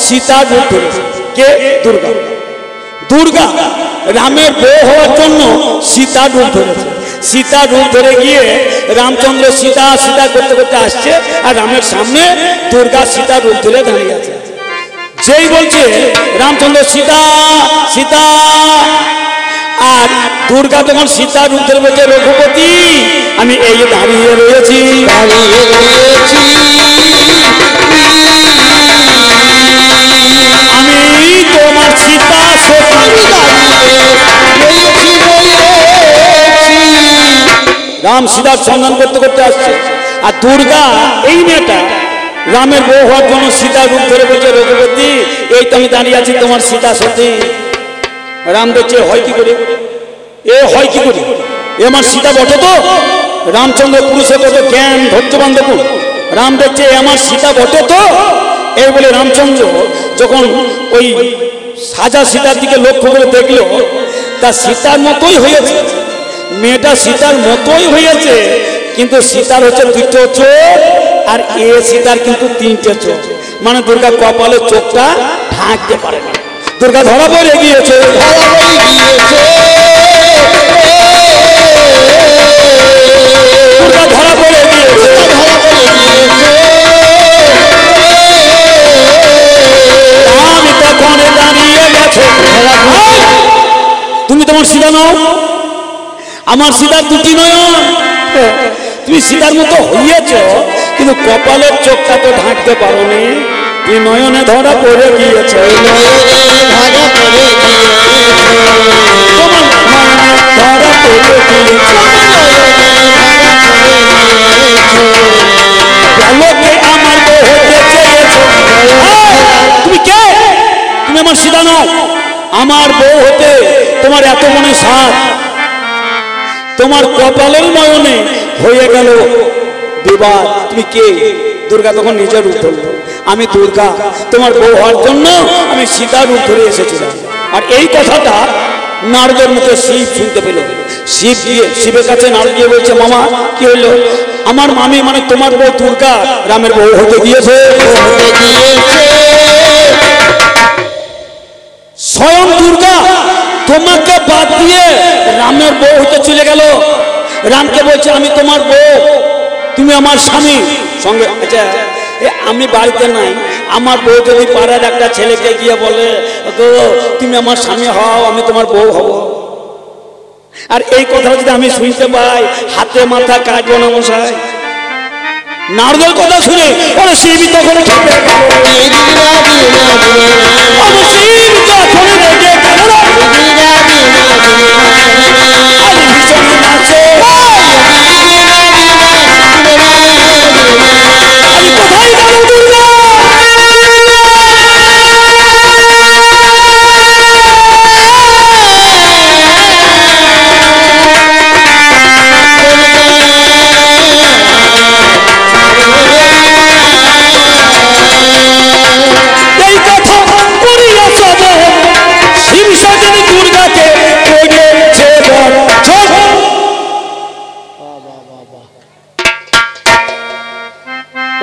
সীতা রূপ ধরেছে কে দুর্গা দুর্গা রামের বউ হওয়ার জন্য সীতা রূপ ধরেছে সীতা রূপ ধরে গিয়ে রামচন্দ্র সীতা সীতা করতে করতে আসছে আর রামের সামনে দুর্গা সীতা রূপ ধরে দাঁড়িয়ে আছে যেই বলছে রামচন্দ্র সীতা সীতা আর দুর্গা তখন সীতা রূপ ধরে বলছে রঘুপতি আমি এই দাঁড়িয়ে রয়েছি আমি তোমার সীতা রাম সীতার সন্ধান করতে করতে আসছে আর দুর্গা এই মেয়েটা রামের বউ হওয়ার জন্য সীতা রূপ ধরে বলছে রঘুপতি এই তো আমি দাঁড়িয়ে আছি তোমার সীতা সতী রাম দেখছে হয় কি করে এ হয় কি করে এ আমার সীতা বটে তো রামচন্দ্র পুরুষের কত জ্ঞান ধৈর্যবান দেখুন রাম দেখছে এ আমার সীতা বটে তো এই বলে রামচন্দ্র যখন ওই সাজা সীতার দিকে লক্ষ্য করে দেখলো তা সীতার মতোই হয়েছে মেয়েটা সীতার মতোই হয়েছে কিন্তু সীতার হচ্ছে দুটো চোখ আর এ সীতার কিন্তু তিনটে চোখ মানে দুর্গা কপালের চোখটা ঢাকতে পারে না দুর্গা ধরা পড়ে গিয়েছে দুর্গা ধরা পড়ে গিয়েছে আমি তখন দাঁড়িয়ে গেছে তুমি তোমার সীতা নও আমার সীতার দুটি নয়ন তুমি সীতার মতো হইয়েছ কিন্তু কপালের চোখটা তো ঢাকতে পারোনি তুমি নয়নে ধরা পড়ে গিয়েছে আমার বউ হতে চেয়েছো তুমি কে তুমি আমার সীতা নও আমার বউ হতে তোমার এত মনে সাথ তোমার কপালের নয়নে হয়ে গেল বিবাদ তুমি কে দুর্গা তখন নিজের রূপ ধরল আমি দুর্গা তোমার বউ হওয়ার জন্য আমি সীতা রূপ ধরে এসেছিলাম আর এই কথাটা নারদের মুখে শিব শুনতে পেল শিব গিয়ে শিবের কাছে নারদ গিয়ে বলছে মামা কি হইলো আমার মামি মানে তোমার বউ দুর্গা রামের বউ হতে গিয়েছে স্বয়ং দুর্গা তোমাকে বাদ দিয়ে রামের বউ হতে চলে গেল রামকে বলছে আমি তোমার বউ তুমি আমার স্বামী সঙ্গে আচ্ছা আমি বাড়িতে নাই আমার বউ যদি পাড়ার একটা ছেলেকে গিয়ে বলে গো তুমি আমার স্বামী হও আমি তোমার বউ হব আর এই কথা যদি আমি শুনতে পাই হাতে মাথা কাটবো না মশাই নারদের কথা শুনে ওরে শিব তখন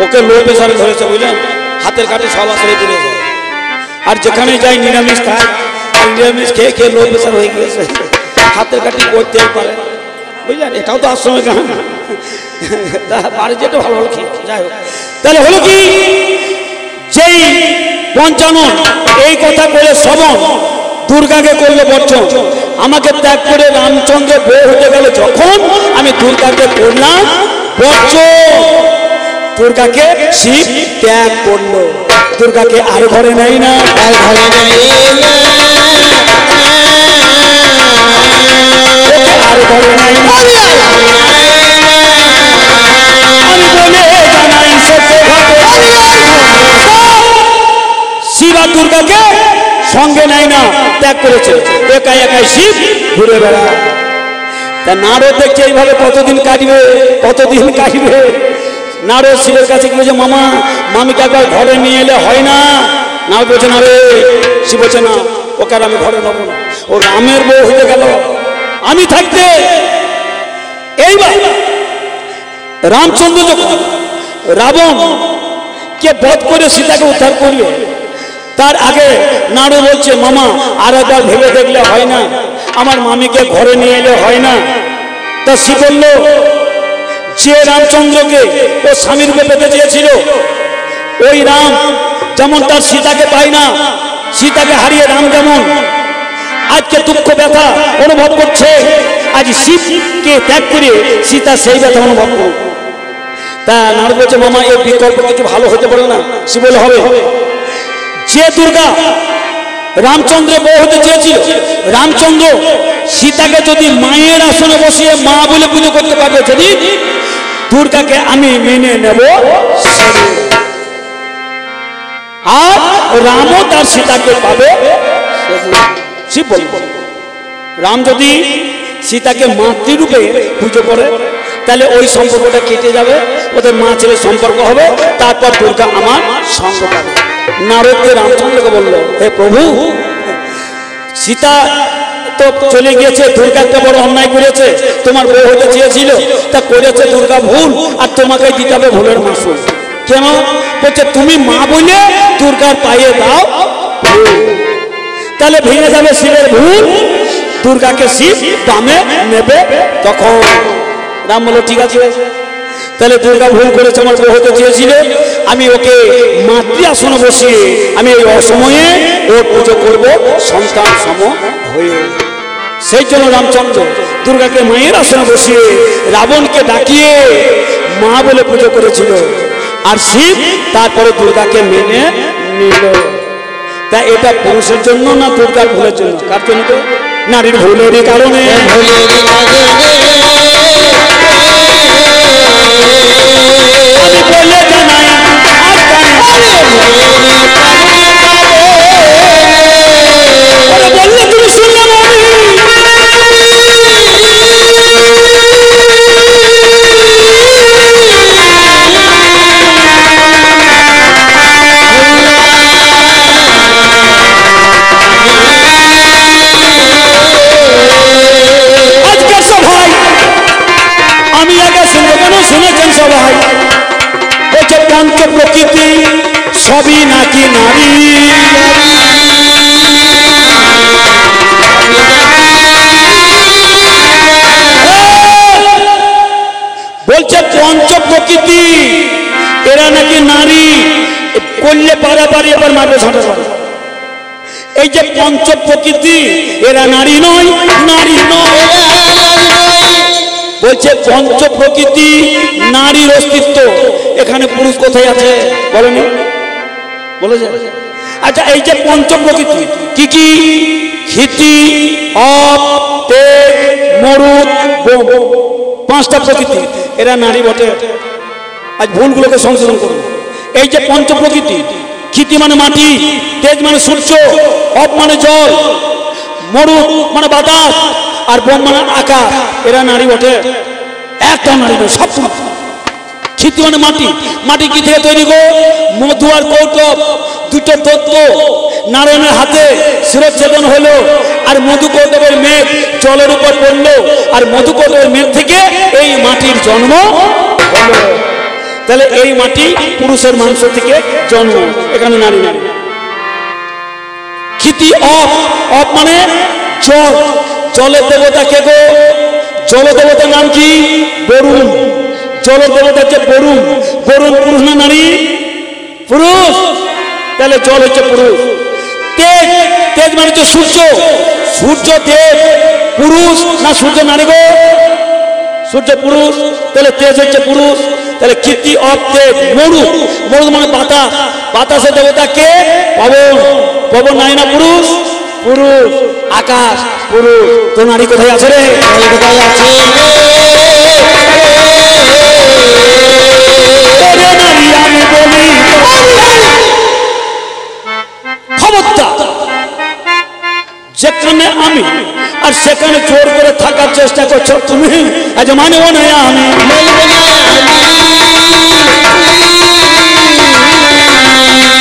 ওকে লো প্রেসারে ধরেছে বুঝলেন হাতের কাটে সব আসলে পড়ে যায় আর যেখানে যাই নিরামিষ খায় নিরামিষ খেয়ে খেয়ে লো প্রেসার হয়ে গিয়েছে হাতের কাটি করতেই পারে বুঝলেন এটাও তো আশ্রমে গান বাড়ি যেটা ভালো ভালো খেয়ে যাই হোক তাহলে হলো কি যেই পঞ্চানন এই কথা বলে শ্রবণ দুর্গাকে করলো বর্জন আমাকে ত্যাগ করে রামচন্দ্রের বউ হতে গেল যখন আমি দুর্গাকে করলাম বর্জন দুর্গাকে শিব ত্যাগ করলো দুর্গাকে আর ঘরে নেয় না, আর ঘরে নেয় না। আমি বলে জানাই শিব আর দুর্গাকে সঙ্গে নেয় না, ত্যাগ করেছে, একাই একাই শিব ঘুরে বেড়ায়। তা নারদ দেখছে এইভাবে কতদিন কাটবে, কতদিন কাটবে। নারদ শিবের কাছে কি বলছে, মামা মামিকে একবার ঘরে নিয়ে এলে হয় না? নারদ বলছে না রে। শিব বলছে না, ওকে আর আমি ঘরে নেবো না, ও রামের বউ হয়ে গেল আমি থাকতে। এইবার রামচন্দ্র যখন রাবণ কে বধ করে সীতাকে উদ্ধার করবে, তার আগে নারদ বলছে, মামা আর একবার ভেবে দেখলে হয় না? আমার মামিকে ঘরে নিয়ে এলে হয় না? তা শিব বলল, যে রামচন্দ্রকে ও স্বামীর রূপে পেতে চেয়েছিল, ওই রাম যেমন তার সীতাকে পায় না, সীতাকে হারিয়ে রাম যেমন আজকে দুঃখ ব্যথা অনুভব করছে, আজ শিবকে ত্যাগ করে সীতা সেই ব্যথা অনুভব করুক। তা নারদ বলছে, মামা এর বিকল্প কিছু ভালো হতে পারে না? শিব বলে, হবে। যে দুর্গা রামচন্দ্রের বউ হতে চেয়েছিল, রামচন্দ্র সীতাকে যদি মায়ের আসনে বসিয়ে মা বলে পুজো করতে পারবে, যদি দুর্গাকে আমি মেনে নেব, আর রামও তার সীতাকে পাবে। শিব বলব, রাম যদি সীতাকে মাতৃরূপে পুজো করে, তাহলে ওই সম্পর্কটা কেটে যাবে, ওদের মা ছেলের সম্পর্ক হবে, তারপর দুর্গা আমার সঙ্গ পাবে। নারদকে রামচন্দ্রকে বলল, হে প্রভু, সীতা তো চলে গিয়েছে, দুর্গা একটা বড় অন্যায় করেছে, তোমার বউ হতে চেয়েছিল, তা করেছে দুর্গা ভুল, আর তোমাকে দিতে হবে ভুলের মাসুল। কেন? বলছে তুমি মা বলে দুর্গার পায়ে দাও, তাহলে ভেঙে যাবে শিবের ভুল, দুর্গাকে শিব দামে নেবে। তখন রাম বলল, ঠিক আছে, তাহলে দুর্গা ভুল করেছে, আমার বউ হতে চেয়েছিল, আমি ওকে মাতৃ আসনে বসিয়ে আমি এই অসময়ে ওর পুজো করবো সন্তান সম হয়ে। সেই জন্য রামচন্দ্র দুর্গাকে মায়ের আসনে বসিয়ে রাবণকে ডাকিয়ে মা বলে পুজো করেছিল, আর শিব তারপরে দুর্গাকে মেনে নিল। তা এটা পুরুষের জন্য না দুর্গার ভুলের জন্য? কার জন্য? তো নারীর ভুলেরই কারণে। আমি বলে জানাই বললে তুমি শুনলে না? আজকের সভায় আমি আগে শুনবো, শুনেছেন সবাই, বলছে পঞ্চ প্রকৃতি সবই নাকি নারী, বলছে পঞ্চ প্রকৃতি এরা নাকি নারী, করলে পারাপারি এবার মারবে ঝাঁটা। এই যে পঞ্চ প্রকৃতি এরা নারী নয়, নারী নয়, বলছে পঞ্চ প্রকৃতি নারীর অস্তিত্ব, এখানে পুরুষ কোথায় আছে বলেনি? বলেছে। আচ্ছা, এই যে পঞ্চ প্রকৃতি কি কি? ক্ষিতি, অপ, তেজ, মরুদ, বোম, পাঁচটা প্রকৃতি, এরা নারী বটে। আজ ভুলগুলোকে সংশোধন করুন। এই যে পঞ্চ প্রকৃতি, ক্ষিতি মানে মাটি, তেজ মানে সূর্য, অপ মানে জল, মরুদ মানে বাতাস, আর বোম মানে আকাশ, এরা নারী বটে। একটা নারী নয়, সব। ক্ষিতি মানে মাটি, মাটি কি থেকে তৈরি গো? মধু আর কৌটব, দুটো তত্ত্ব নারায়ণের হাতে শিরচ্ছেদন হলো, আর মধু কৌটবের মেঘ জলের উপর পড়লো, আর মধু কৌটবের মেঘ থেকে এই মাটির জন্ম হলো। তাহলে এই মাটি পুরুষের মাংস থেকে জন্ম, এখানে নারী নারী। ক্ষিতি অপ, অপ মানে জল, জলের দেবতা কে গো? জল দেবতার নাম কি? বরুণ। জলের দেবতা হচ্ছে বরুণ। বরুণ পুরুষ না নারী? পুরুষ। তাহলে জল হচ্ছে পুরুষ। তেজ, তেজ মানে হচ্ছে সূর্য। সূর্য দেব পুরুষ না সূর্য নারী গো? সূর্য পুরুষ, তাহলে তেজ হচ্ছে পুরুষ। তাহলে কীর্তি অফ ডেথ মরুদ, মরুদ মানে বাতাস, বাতাসের দেবতা কে? পবন, পবন নাই না পুরুষ, পুরুষ, আকাশ পুরুষ, তো নারী কোথায় আছে রে? কোথায় আছে? নারী আমি বলি খবরদার, যেখানে আমি আর সেখানে জোর করে থাকার চেষ্টা করছো তুমি, আজ মানব না আমি,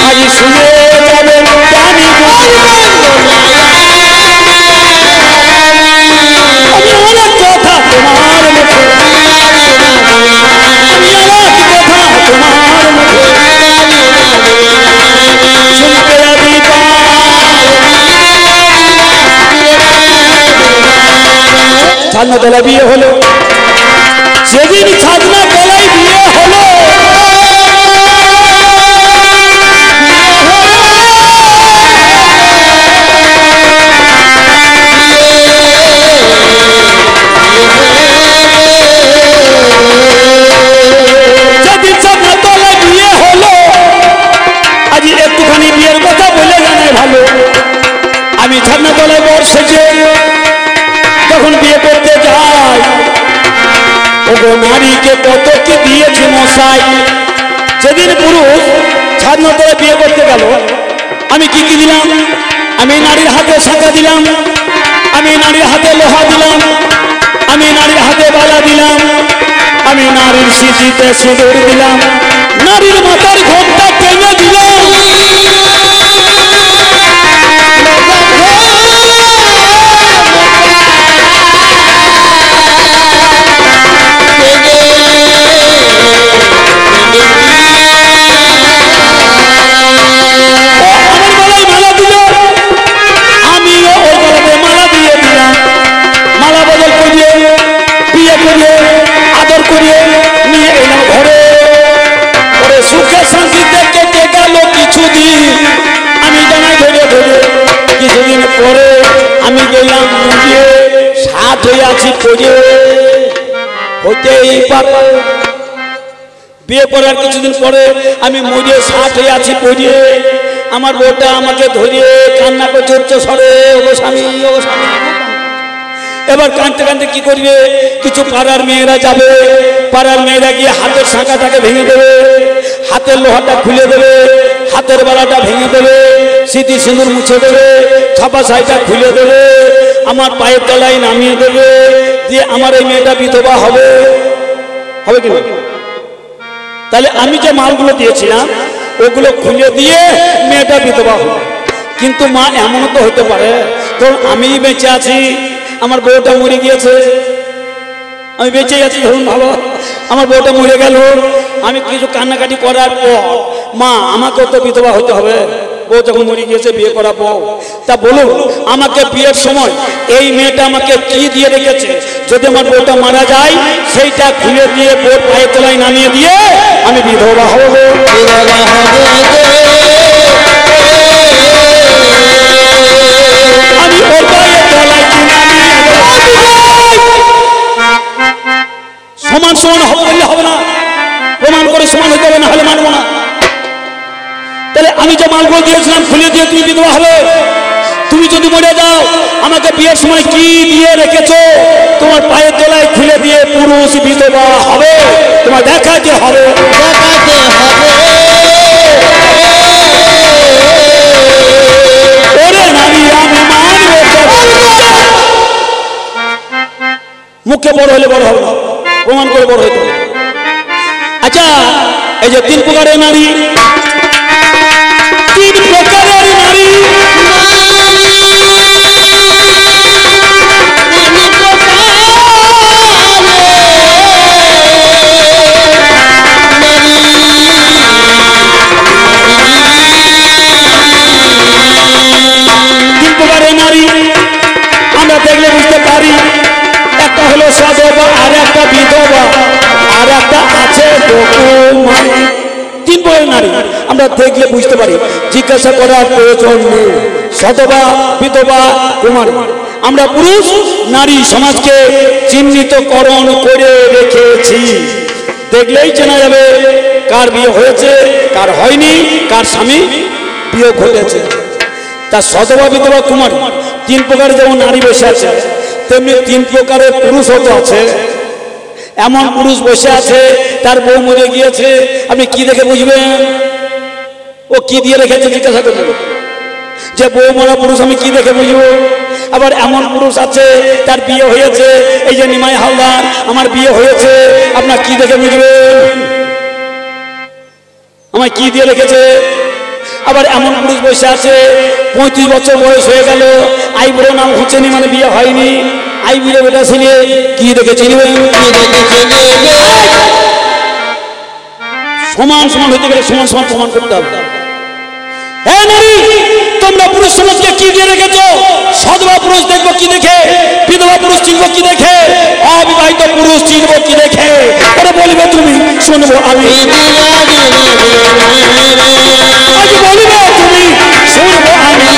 আজ শুনে যাবে জানি আমি অনেক কথা তোমার মুখে, আমি অনেক কথা তোমার মুখে শুনতে আমি ছাদনা তলায় বিয়ে হলো, সেদিন ছাদনা তলায় বিয়ে হলো, যেদিন ছাদনা তলায় বিয়ে হলো, আজ একটুখানি বিয়ের কথা বলে জানাই ভালো। আমি ছাদনা তলায় বর সেজে যখন বিয়ে করতে যাই, ওগো নারীকে কত কি দিয়েছে মশাই। যেদিন পুরুষ ছাদনা তলায় বিয়ে করতে গেল, আমি কি কি দিলাম? আমি নারীর হাতে শাঁখা দিলাম, আমি নারীর হাতে লোহা দিলাম, আমি নারীর হাতে বালা দিলাম, আমি নারীর সিঁথিতে সিঁদুর দিলাম, নারীর মাথার ঘোমটা টেনে দিলাম, আদর করিয়ে নিয়ে এলাম ঘরে। ওরে সুখে শান্তিতে কেটে গেল কিছুদিন, আমি জানাই ধরে ধরে। কিছুদিন পরে আমি গেলাম মুজে, সাত হয়ে আছি খোঁজে, হতেই পারে বিয়ে করার কিছুদিন পরে আমি মুজে সাত হয়ে আছি খোঁজে। আমার বউটা আমাকে ধরিয়ে কান্না করছে উচ্চ স্বরে, ওগো স্বামী, ওগো স্বামী। এবার কাঁদতে কাঁদতে কি করবে? কিছু পাড়ার মেয়েরা যাবে, পাড়ার মেয়েরা গিয়ে হাতের শাঁখাটাকে ভেঙে দেবে, হাতের লোহাটা খুলে দেবে, হাতের বালাটা ভেঙে দেবে, স্মৃতি সিঁদুর মুছে দেবে, ছাপা ছাইটা খুলে দেবে, আমার পায়ের তলায় নামিয়ে দেবে, দিয়ে আমার এই মেয়েটা বিধবা হবে। হবে কি? তাহলে আমি যে মালগুলো দিয়েছিলাম ওগুলো খুলে দিয়ে মেয়েটা বিধবা হবে। কিন্তু মা এমনও তো হতে পারে, ধরুন আমি বেঁচে আছি, আমার বউটা মরে গিয়েছে, আমি বেঁচে আছি, ধরুন ভালো, আমার বউটা মরে গেল, আমি কিছু কান্নাকাটি করার পর মা আমাকেও তো বিধবা হতে হবে, বউ যখন মরে গিয়েছে বিয়ে করার পর। তা বলুন আমাকে বিয়ের সময় এই মেয়েটা আমাকে কি দিয়ে রেখেছে? যদি আমার বউটা মারা যায় সেইটা খুলে দিয়ে বউর পায়ের তলায় নামিয়ে দিয়ে আমি বিধবা হব। আমি ওর পায়ের তলায় সমান সমান হবে বললে হবে না, প্রমাণ করে সমান হতে হবে, না হলে মানবো না। তাহলে আমি যে মালগুলো দিয়েছিলাম খুলে দিয়ে তুমি বিধবা হবে। তুমি যদি মরে যাও আমাকে বিয়ের সময় কি দিয়ে রেখেছো? তোমার পায়ের তলায় খুলে দিয়ে পুরুষ বিধবা হবে, তোমার দেখাতে হবে, দেখাতে হবে। ওরে নারী আমি মানবো, মুখে বড় হলে বড় হবে না, প্রমাণ করে বড় হইতে হবে। আচ্ছা এই যে তিন প্রকারের নারী, তিন প্রকারের নারী, আমরা দেখলে বুঝতে পারি। একটা হলো সদবা, আর একটা বিধবা, আর একটা আছে কুমারী। তিন বইয়ের নারী আমরা দেখলে বুঝতে পারি, জিজ্ঞাসা করার প্রয়োজন নেই। সদবা, বিধবা, কুমারী। আমরা পুরুষ নারী সমাজকে চিহ্নিতকরণ করে রেখেছি। দেখলেই চেনা যাবে কার বিয়ে হয়েছে কার হয়নি, কার স্বামী বিয়ে ঘটেছে। তা সধবা বিধবা কুমারী তিন প্রকারের যেমন নারী বসে আছে, তেমনি তিন প্রকারের পুরুষও তো আছে। এমন পুরুষ বসে আছে তার বউ মরে গিয়েছে, আপনি কি দেখে বুঝবেন ও কি দিয়ে রেখেছে? জিজ্ঞাসা করবেন যে বউ মরা পুরুষ আমি কি দেখে বুঝবো? আবার এমন পুরুষ আছে তার বিয়ে হয়েছে, এই যে নিমাই হালদার আমার বিয়ে হয়েছে, আপনার কি দেখে বুঝবেন আমায় কি দিয়ে রেখেছে? আবার এমন পুরুষ বসে আছে 35 বছর বয়স হয়ে গেল, আইবুড়ো নাম হচ্ছেনি, মানে বিয়ে হয়নি, আইবুড়ো বেটা ছেলে, কি দেখে চিনবেন? সমান সমান হতে গেলে সমান সমান প্রমাণ করতে হবে। হ্যাঁ নারী, তোমরা পুরুষ সমাজকে কি দিয়ে রেখেছো? সধবা পুরুষ দেখবো কি দেখে? বিধবা পুরুষ চিনবো কি দেখে? অবিবাহিত পুরুষ চিনবো কি দেখে? ওরা বলবে তুমি, শুনবো আমি। বলবে তুমি, শুনবো আমি।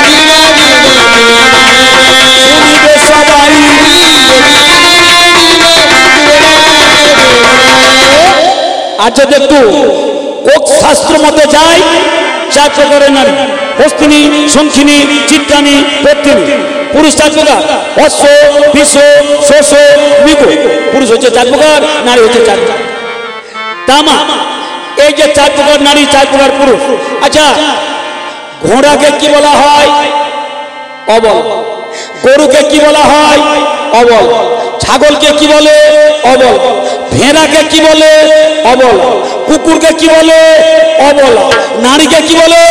শুনিবে সবাই। আর যদি একটু ওক শাস্ত্র মতে যায়, 4 প্রকারের নারী: হস্তিনী, শঙ্খিনী, চিত্রাণী, পত্নী। পুরুষ 4 প্রকার: অশ্ব, বিষ, শোষ, মৃগ। পুরুষ হচ্ছে 4 প্রকার, নারী হচ্ছে 4 প্রকার। তামা এই যে 4 প্রকার নারী, 4 প্রকার পুরুষ। আচ্ছা, ঘোড়াকে কি বলা হয়? অবল। গরুকে কি বলা হয়? অবল। ছাগলকে কি বলে? অবল। ভেড়াকে কি বলে? অবল। কুকুরকে কি বলে? অবল। নারীকে কি বলে?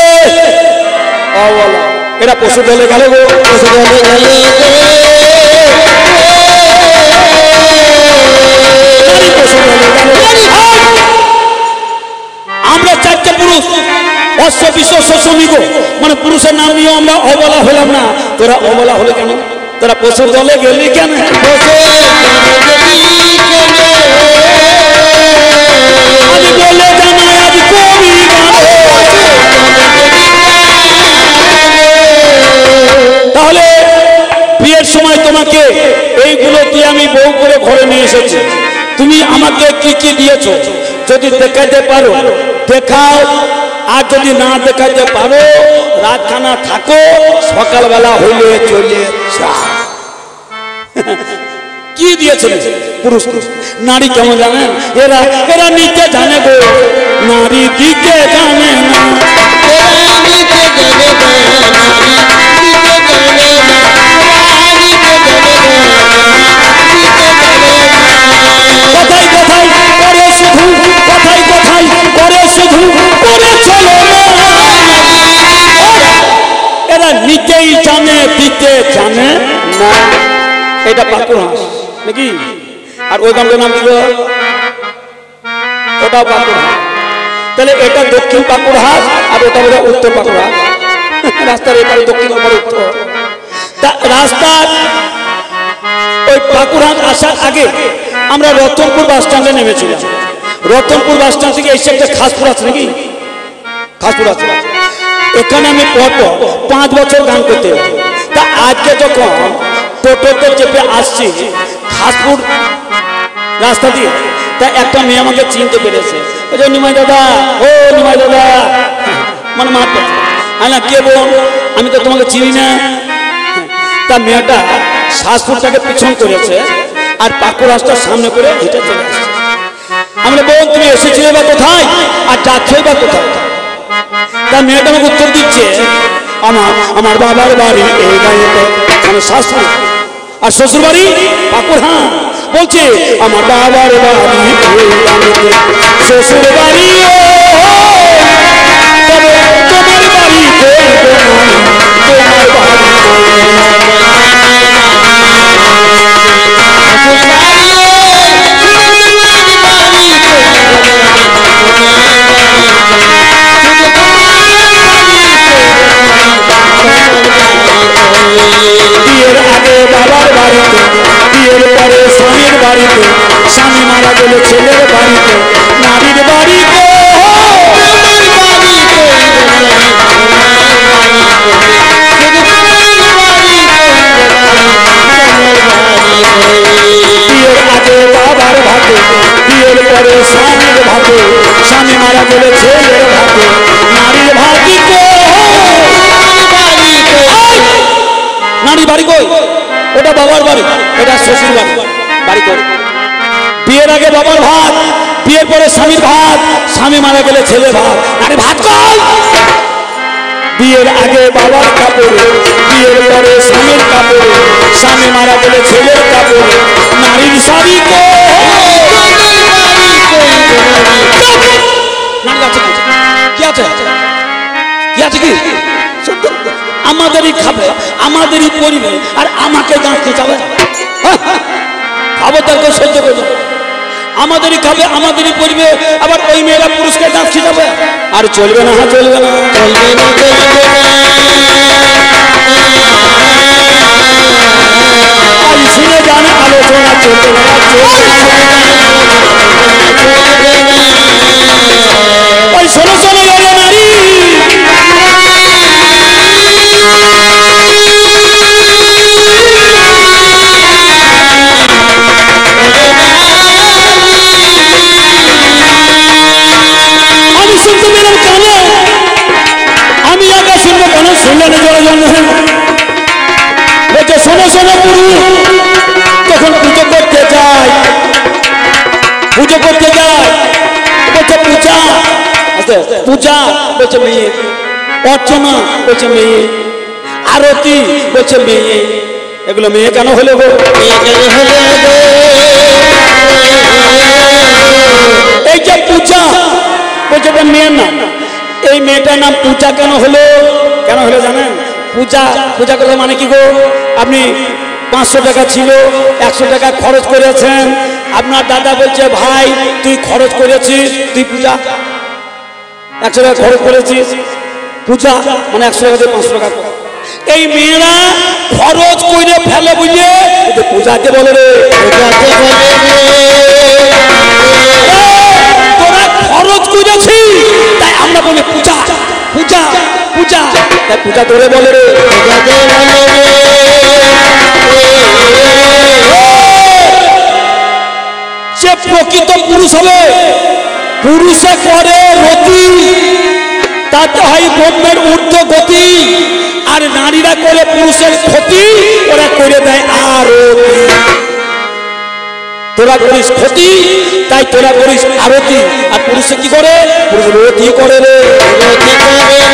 অবল। এরা পশু দলে গেল গো, পশু দলে গেল। আমরা 4টে পুরুষ: অশ্ব, বিষ, শোষ, মৃগ। মানে পুরুষের নাম নিয়ে আমরা অবলা হলাম না। তোরা অবলা হলে কেন? তোরা পশুর দলে গেলি কেন? আজ বলে জানাই, আজ কবি তাহলে বিয়ের সময় তোমাকে এইগুলো দিয়ে আমি বউ করে ঘরে নিয়ে এসেছি, তুমি আমাকে কি কি দিয়েছো? যদি দেখাইতে পারো দেখাও, আর যদি না দেখাইতে পারো রাতখানা থাকো, সকালবেলা হইলে চলে যাও। কি দিয়েছে পুরুষ? নারী কেমন জানেন? এরা এরা নিতে জানে গো, নারী দিতে জানে না। কথাই কথাই করে শুধু, কথাই কথাই করে শুধু, করে চলো না। এরা নিতেই জানে, দিতে জানে না। এটা পাকুড় হাঁস নাকি? আর ওই গানটার নাম দিল, ওটাও পাকুড় হাঁস। তাহলে এটা দক্ষিণ পাকুড় হাঁস, আর ওটা বোধ উত্তর পাকুড় হাঁস। রাস্তার এপারে দক্ষিণ, ওপারে উত্তর। তা রাস্তার ওই পাকুড় হাঁস আসার আগে আমরা রতনপুর বাস স্ট্যান্ডে নেমেছিলাম। রতনপুর বাস স্ট্যান্ড থেকে এসে একটা খাসপুর আছে নাকি? খাসপুর আছে। এখানে আমি পরপর 5 বছর গান করতে। তা আজকে যখন টোটোতে চেপে আসছি খাসপুর রাস্তা দিয়ে, তা একটা মেয়ে আমাকে চিনতে পেরেছে। নিমাই দাদা, ও নিমাই দাদা, মানে মাঠ না কে বোন, আমি তো তোমাকে চিনি না। তা মেয়েটা শাসপুরটাকে পিছন করেছে আর পাকুড় রাস্তা সামনে করে হেঁটে চলে আসছে। আমরা বোন, তুমি এসেছিলে বা কোথায়, আর যাচ্ছই বা কোথায়? তা মেয়েটা আমাকে উত্তর দিচ্ছে, আমার বাবার বাড়ি এই গাড়িতে, মানে শাসপুর, আর শ্বশুর বাড়ি পাকুড়। হ্যাঁ, বলছে আমার বাবার বাড়ি এই গাড়িতে, শ্বশুর বাড়ি তবে তোমার বাড়ি করবো না, তোমার বাড়ি বিয়ের আগে বাবার বাড়িতে, বিয়ের পরে স্বামীর বাড়িতে, স্বামী মারা গেলে ছেলের বাড়িতে, নারীর বাড়িতে। বাবার বাড়ি, এটা শ্বশুর বাড়ি। বাড়ি করে বিয়ের আগে বাবার ভাত, বিয়ের পরে স্বামীর ভাত, স্বামী মারা গেলে ছেলে ভাত। আরে ভাত কই? বিয়ের আগে বাবার কাপড়, বিয়ের পরে স্বামীর কাপড়, স্বামী মারা গেলে ছেলের কাপড়, নারীর শাড়ি কই? কি আছে? কি আছে? কি আমাদেরই খাবে, আমাদেরই পরিবে, আর আমাকে গাঁটতে যাবে? খবরদার করে সহ্য করবে। আমাদেরই খাবে, আমাদেরই পরিবে, আবার ওই মেয়েরা পুরুষকে গাঁটতে যাবে? আর চলবে না, চলবে না, চলবে না, চলবে না। শুনে জানে আলোচনা চলবে না, ওই শোনো শোনো নারী, আমি শুনতে পেলাম কেন? আমি আগে শুনবো কেন? শুনলেন বলছে শোনো শোনো পুরুষ যখন পুজো করতে যায়, পুজো করতে যায়, বলছে পূজা, পূজা বলছে মেয়ে, অর্চনা বলছে মেয়ে, আরতি বলছে মেয়ে। এগুলো মেয়ে কেন হলে গো? এই যে পূজা বলছে মেয়ের নাম, এই মেয়েটার নাম পূজা কেন হলো? কেন হলো জানেন? পূজা, পূজা করতে মানে কি গো? আপনি 500 টাকা ছিল, 100 টাকা খরচ করেছেন, আপনার দাদা বলছে ভাই তুই খরচ করেছিস, তুই পূজা 100 টাকা খরচ করেছিস, পূজা মানে 100 টাকা দিয়ে 500 টাকা। এই মেয়েরা খরচ করে ফেলে বুঝলে পূজাকে বলে রে, তোরা খরচ করেছি তাই আমরা বলি পূজা, পূজা, পূজা, তাই পূজা তোরে বলে রে। যে প্রকৃত পুরুষ হবে, পুরুষে করে রতি, তাতে হয় ব্রহ্মের ঊর্ধ্ব গতি, আর নারীরা করে পুরুষের ক্ষতি, ওরা করে দেয় আরতি। তোরা করিস ক্ষতি তাই তোরা করিস আরতি, আর পুরুষে কি করে? পুরুষ রতি করে রে, রতি করে রে।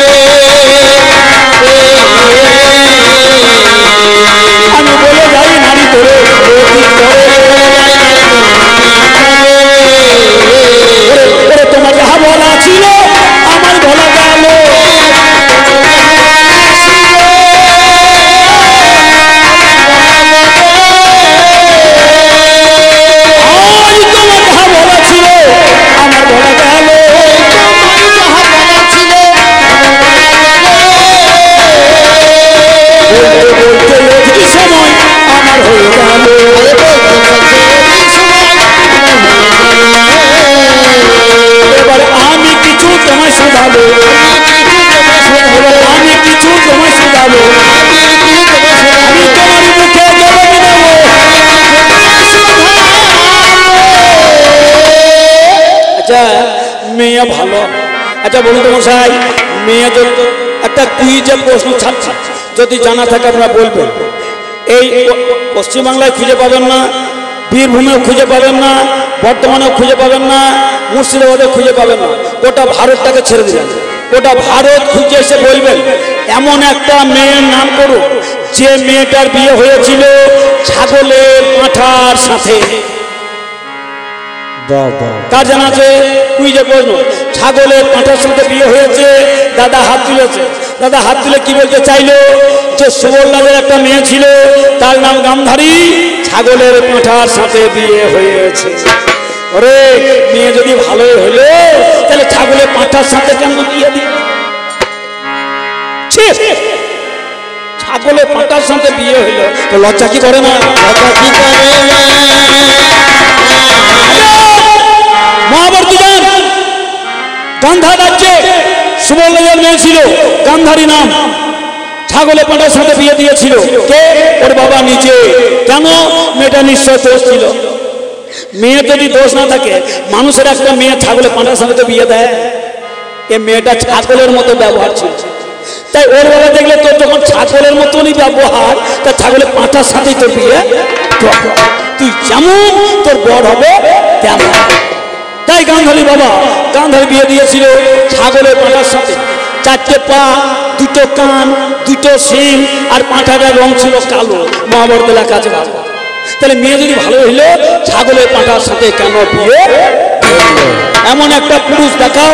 আমি বলে যাই নারী করে রতি করে রে। তোমার যাহা বলা ছিল আমার বলা গেল, মেয়ে ভালো। আচ্ছা বলুন তো মশাই, মেয়ে যদি একটা কুইজে প্রশ্ন ছাড়ছে, যদি জানা থাকে আপনারা বলবেন। এই পশ্চিমবাংলায় খুঁজে পাবেন না, বীরভূমেও খুঁজে পাবেন না, বর্ধমানেও খুঁজে পাবেন না, মুর্শিদাবাদেও খুঁজে পাবেন না, গোটা ভারতটাকে ছেড়ে দিলেন। গোটা ভারত খুঁজে এসে বলবেন এমন একটা মেয়ের নাম করুন যে মেয়েটার বিয়ে হয়েছিল ছাগলের পাঁঠার সাথে। কার জানা আছে? কুইজে প্রশ্ন, ছাগলের পাঁঠার সাথে বিয়ে হয়েছে। দাদা হাত তুলেছে, দাদা হাত তুলে কি বলতে চাইলো? যে সুবর্ণাদের একটা মেয়ে ছিল, তার নাম গান্ধারী, ছাগলের পাঁঠার সাথে বিয়ে হয়েছে। ওরে মেয়ে যদি ভালোই হলো তাহলে ছাগলের পাঁঠার সাথে কেন বিয়ে দিল? ছাগলের পাঁঠার সাথে বিয়ে হইলো তো লজ্জা কি করে না? লজ্জা কি করে না? মহাভারত যান, গান্ধার রাজ্যে সুবর্ণাদের মেয়ে ছিল, গান্ধারী নাম, ছাগলের পাঁঠার সাথে বিয়ে দিয়েছিল। কে? ওর বাবা নিজে। কেন? মেয়েটা নিশ্চয় দোষ ছিল। মেয়ে যদি দোষ না থাকে, মানুষের একটা মেয়ে ছাগলের পাঁঠার সাথে বিয়ে দেয়? এ মেয়েটা ছাগলের মতো ব্যবহার ছিল। তাই ওর বাবা দেখলে তোর যখন ছাগলের মতনই ব্যবহার, তা ছাগলের পাঁঠার সাথেই তোর বিয়ে, তুই যেমন তোর বর হবে তেমন। তাই গান্ধারী বাবা গান্ধারী বিয়ে দিয়েছিল ছাগলের পাঁঠার সাথে। 4টে পা, 2টো কান, 2টো শিং, আর পাঁঠাটার রং ছিল কালো। মহাভারতে লেখা আছে। তাহলে মেয়ে যদি ভালো হইলে ছাগলের পাঁঠার সাথে কেন বিয়ে? এমন একটা পুরুষ দেখাও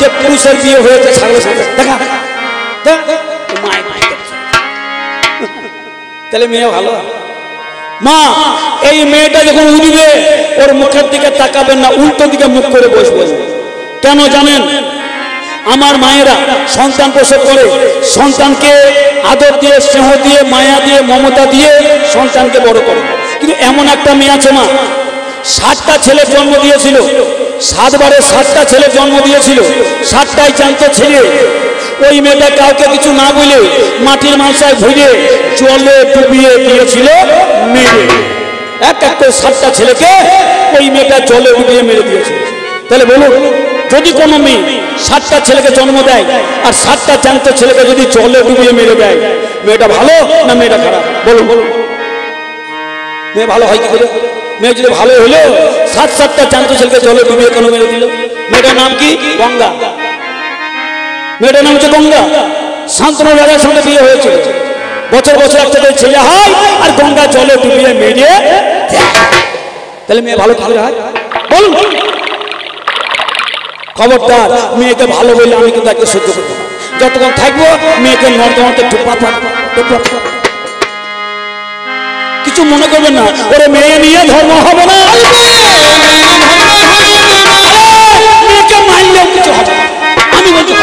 যে পুরুষের বিয়ে হয়েছে ছাগলের সাথে, দেখা। তাহলে মেয়ে ভালো। মা, এই মেয়েটা যখন উঠবে ওর মুখের দিকে তাকাবেন না, উল্টো দিকে মুখ করে বসবেন। কেন জানেন? আমার মায়েরা সন্তান প্রসব করে সন্তানকে আদর দিয়ে, স্নেহ দিয়ে, মায়া দিয়ে, মমতা দিয়ে সন্তানকে বড় করে। কিন্তু এমন একটা মেয়ে আছে মা, 7টা ছেলে জন্ম দিয়েছিল, 7 বারে 7টা ছেলে জন্ম দিয়েছিল, 7টাই জানতো ছেলে। ওই মেয়েটা কাউকে কিছু না বলে মাটির মালসায় ভরে জলে ডুবিয়ে দিয়েছিল মেরে। এক এক করে 7টা ছেলেকে ওই মেয়েটা জলে ডুবিয়ে মেরে দিয়েছিল। তাহলে বলুন, যদি কোনো মেয়ে 7টা ছেলেকে জন্ম দেয় আর 7টা জ্যান্ত ছেলেকে যদি জলে ডুবিয়ে মেরে দেয়, মেয়েটা ভালো না মেয়েটা খারাপ? বলুন বলুন, মেয়ে ভালো হয় কি করে? মেয়ে যদি ভালো হলো 7টা জ্যান্ত ছেলেকে জলে ডুবিয়ে কেন মেরে দিল? মেয়েটার নাম কি? গঙ্গা। মেয়েটার নাম হচ্ছে গঙ্গা। শান্তনু রাজার সঙ্গে বিয়ে হয়েছিল। বছর বছর একটা ছেলে হয় আর গঙ্গা জলে ডুবিয়ে মেরে। তাহলে মেয়ে ভালো কি করে হয়? বলুন। খবরদার, মেয়েকে ভালো বললে আমি কিন্তু তাকে সহ্য করবো না। যতক্ষণ থাকবো মেয়েকে নর্দমাতে ঢুপা থাকবো। কিছু মনে করবেন না, ওরে মেয়ে নিয়ে ধর্ম হবে না। মেয়েকে মানলেও কিছু হবে না, আমি বলছি।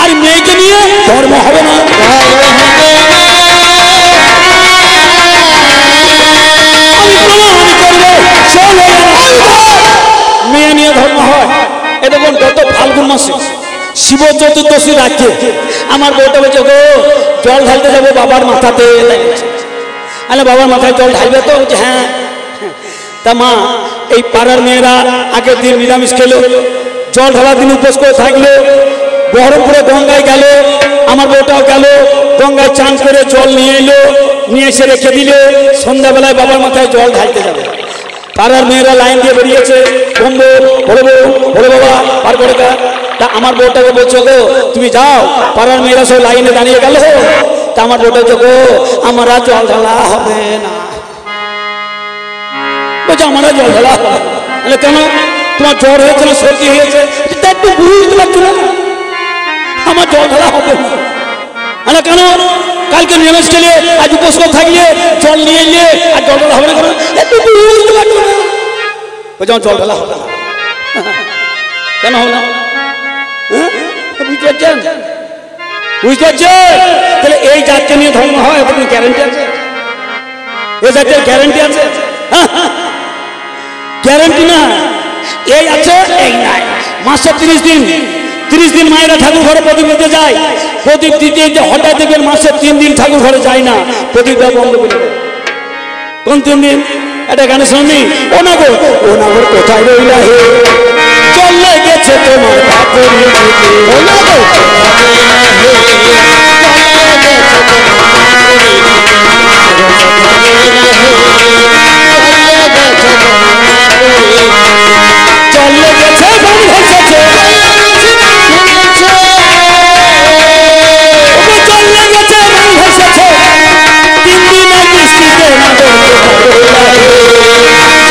আর মেয়েকে নিয়ে ধর্ম হবে না। মেয়ে নিয়ে ধর্ম হয়। এ দেখুন, গত ফাল্গুন মাসে শিব চতুর্দশী রাখে আমার বউটা বলছে, গো জল ঢালতে যাবো বাবার মাথাতে। আরে বাবার মাথায় জল ঢালবে তো? বলছে হ্যাঁ। তা মা, এই পাড়ার মেয়েরা আগের দিন নিরামিষ খেলো, জল ঢালার দিন উপোস করে থাকলো, বহরমপুরে গঙ্গায় গেল, আমার বউটাও গেল, গঙ্গায় চান করে জল নিয়ে এলো, নিয়ে এসে রেখে দিল। সন্ধ্যাবেলায় বাবার মাথায় জল ঢালতে যাবে। পাড়ার মেয়েরা লাইন দিয়ে বেরিয়েছে, বন্ধু বড় বউ বড় বাবা পার করে গা। তা আমার বউটাকে বলছো, গো তুমি যাও। পাড়ার মেয়েরা সব লাইনে দাঁড়িয়ে গেল। তা আমার বউটা বলছো, গো আমার আর জল ঢালা হবে না। বলছে আমার আর জল ঢালা হবে না। কেন? তোমার জ্বর হয়েছে না সর্দি হয়েছে? তা একটু বুঝতে পারছো না, আমার জল ঢালা হবে না। আরে কেন? কালকে নিরামিষ খেলে আজ উপোস করে থাকলে জল নিয়ে এলে আর জল ঢালা হবে না। কেন? একটু বুঝতে পারছো না। বলছে আমার জল ঢালা হবে না। কেন হবে না? বুঝতে পারছেন? বুঝতে পারছেন? তাহলে এই জাতকে নিয়ে ধর্ম হয়, আপনার গ্যারান্টি আছে? এই জাতের গ্যারান্টি আছে? গ্যারান্টি না। এই আছে, এই নাই। মাসে 30 দিন মায়েরা ঠাকুর ঘরে প্রদীপ দিতে যায়। প্রদীপ দিতে যে হঠাৎ দেখবেন মাসে 3 দিন ঠাকুর ঘরে যায় না, প্রদীপটা বন্ধ করে দেয়। কোন 3 দিন? এটা গান শুনি, ও না গো ও না গো কোথায় রইলা হে, চলে গেছে তোমার বাপের বাড়ি। ও না গো চলে গেছে বাড়ি ভেসেছে, চলে গেছে বাড়ি ভেসেছে, 3 দিনের বৃষ্টিতে না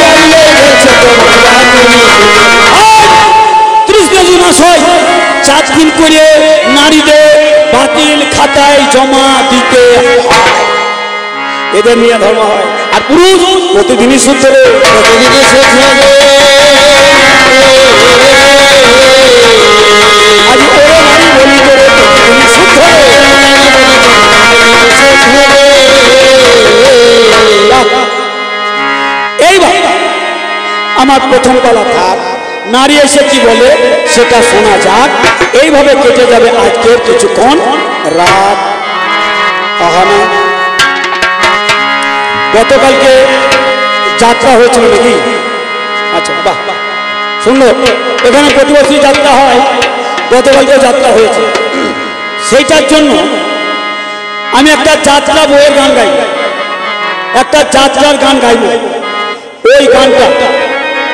চলে গেছে তোমার বাপের। 30 মাস হয়, 4 দিন করে নারীদের বাতিল খাতায় জমা দিতে হয়। এদের নিয়ে ধর্ম হয়। আর পুরুষ প্রতিদিনই শুদ্ধ, প্রতিদিনই শুদ্ধ। আজ ওরা নারী বলি করে প্রতিদিনই শুদ্ধ। এইভাবে আমার প্রথম পালা থাক, নারী এসে কি বলে সেটা শোনা যাক। এইভাবে কেটে যাবে আজকের কিছুক্ষণ রাত। তাহলে গতকালকে যাত্রা হয়েছিল নাকি? আচ্ছা বাহ, সুন্দর। এখানে প্রতি বছরই যাত্রা হয়, গতকালকে যাত্রা হয়েছে। সেইটার জন্য আমি একটা যাত্রা বইয়ের গান গাই, একটা যাত্রার গান গাইব। ওই গানটা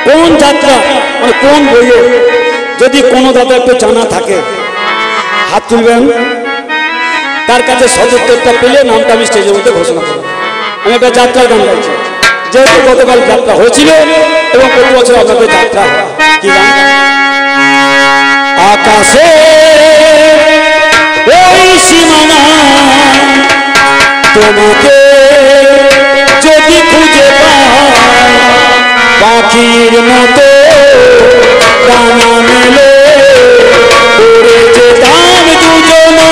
কোন যাত্রা মানে কোন বইয়ে যদি কোনো দাদা একটু জানা থাকে হাত তুলবেন, তার কাছে সদুত্তরটা পেলে নামটা আমি স্টেজের মধ্যে ঘোষণা করব। আমি একটা যাত্রার গান গাইছি, যেহেতু গতকাল যাত্রা হয়েছিল এবং প্রতি বছর আপনাদের যাত্রা হয়। কি গান? আকাশে ওই সীমানা তোমাকে যদি খুঁজে পাই, পাখির মতো ডানা মেলে উড়ে যেতাম দুজনা।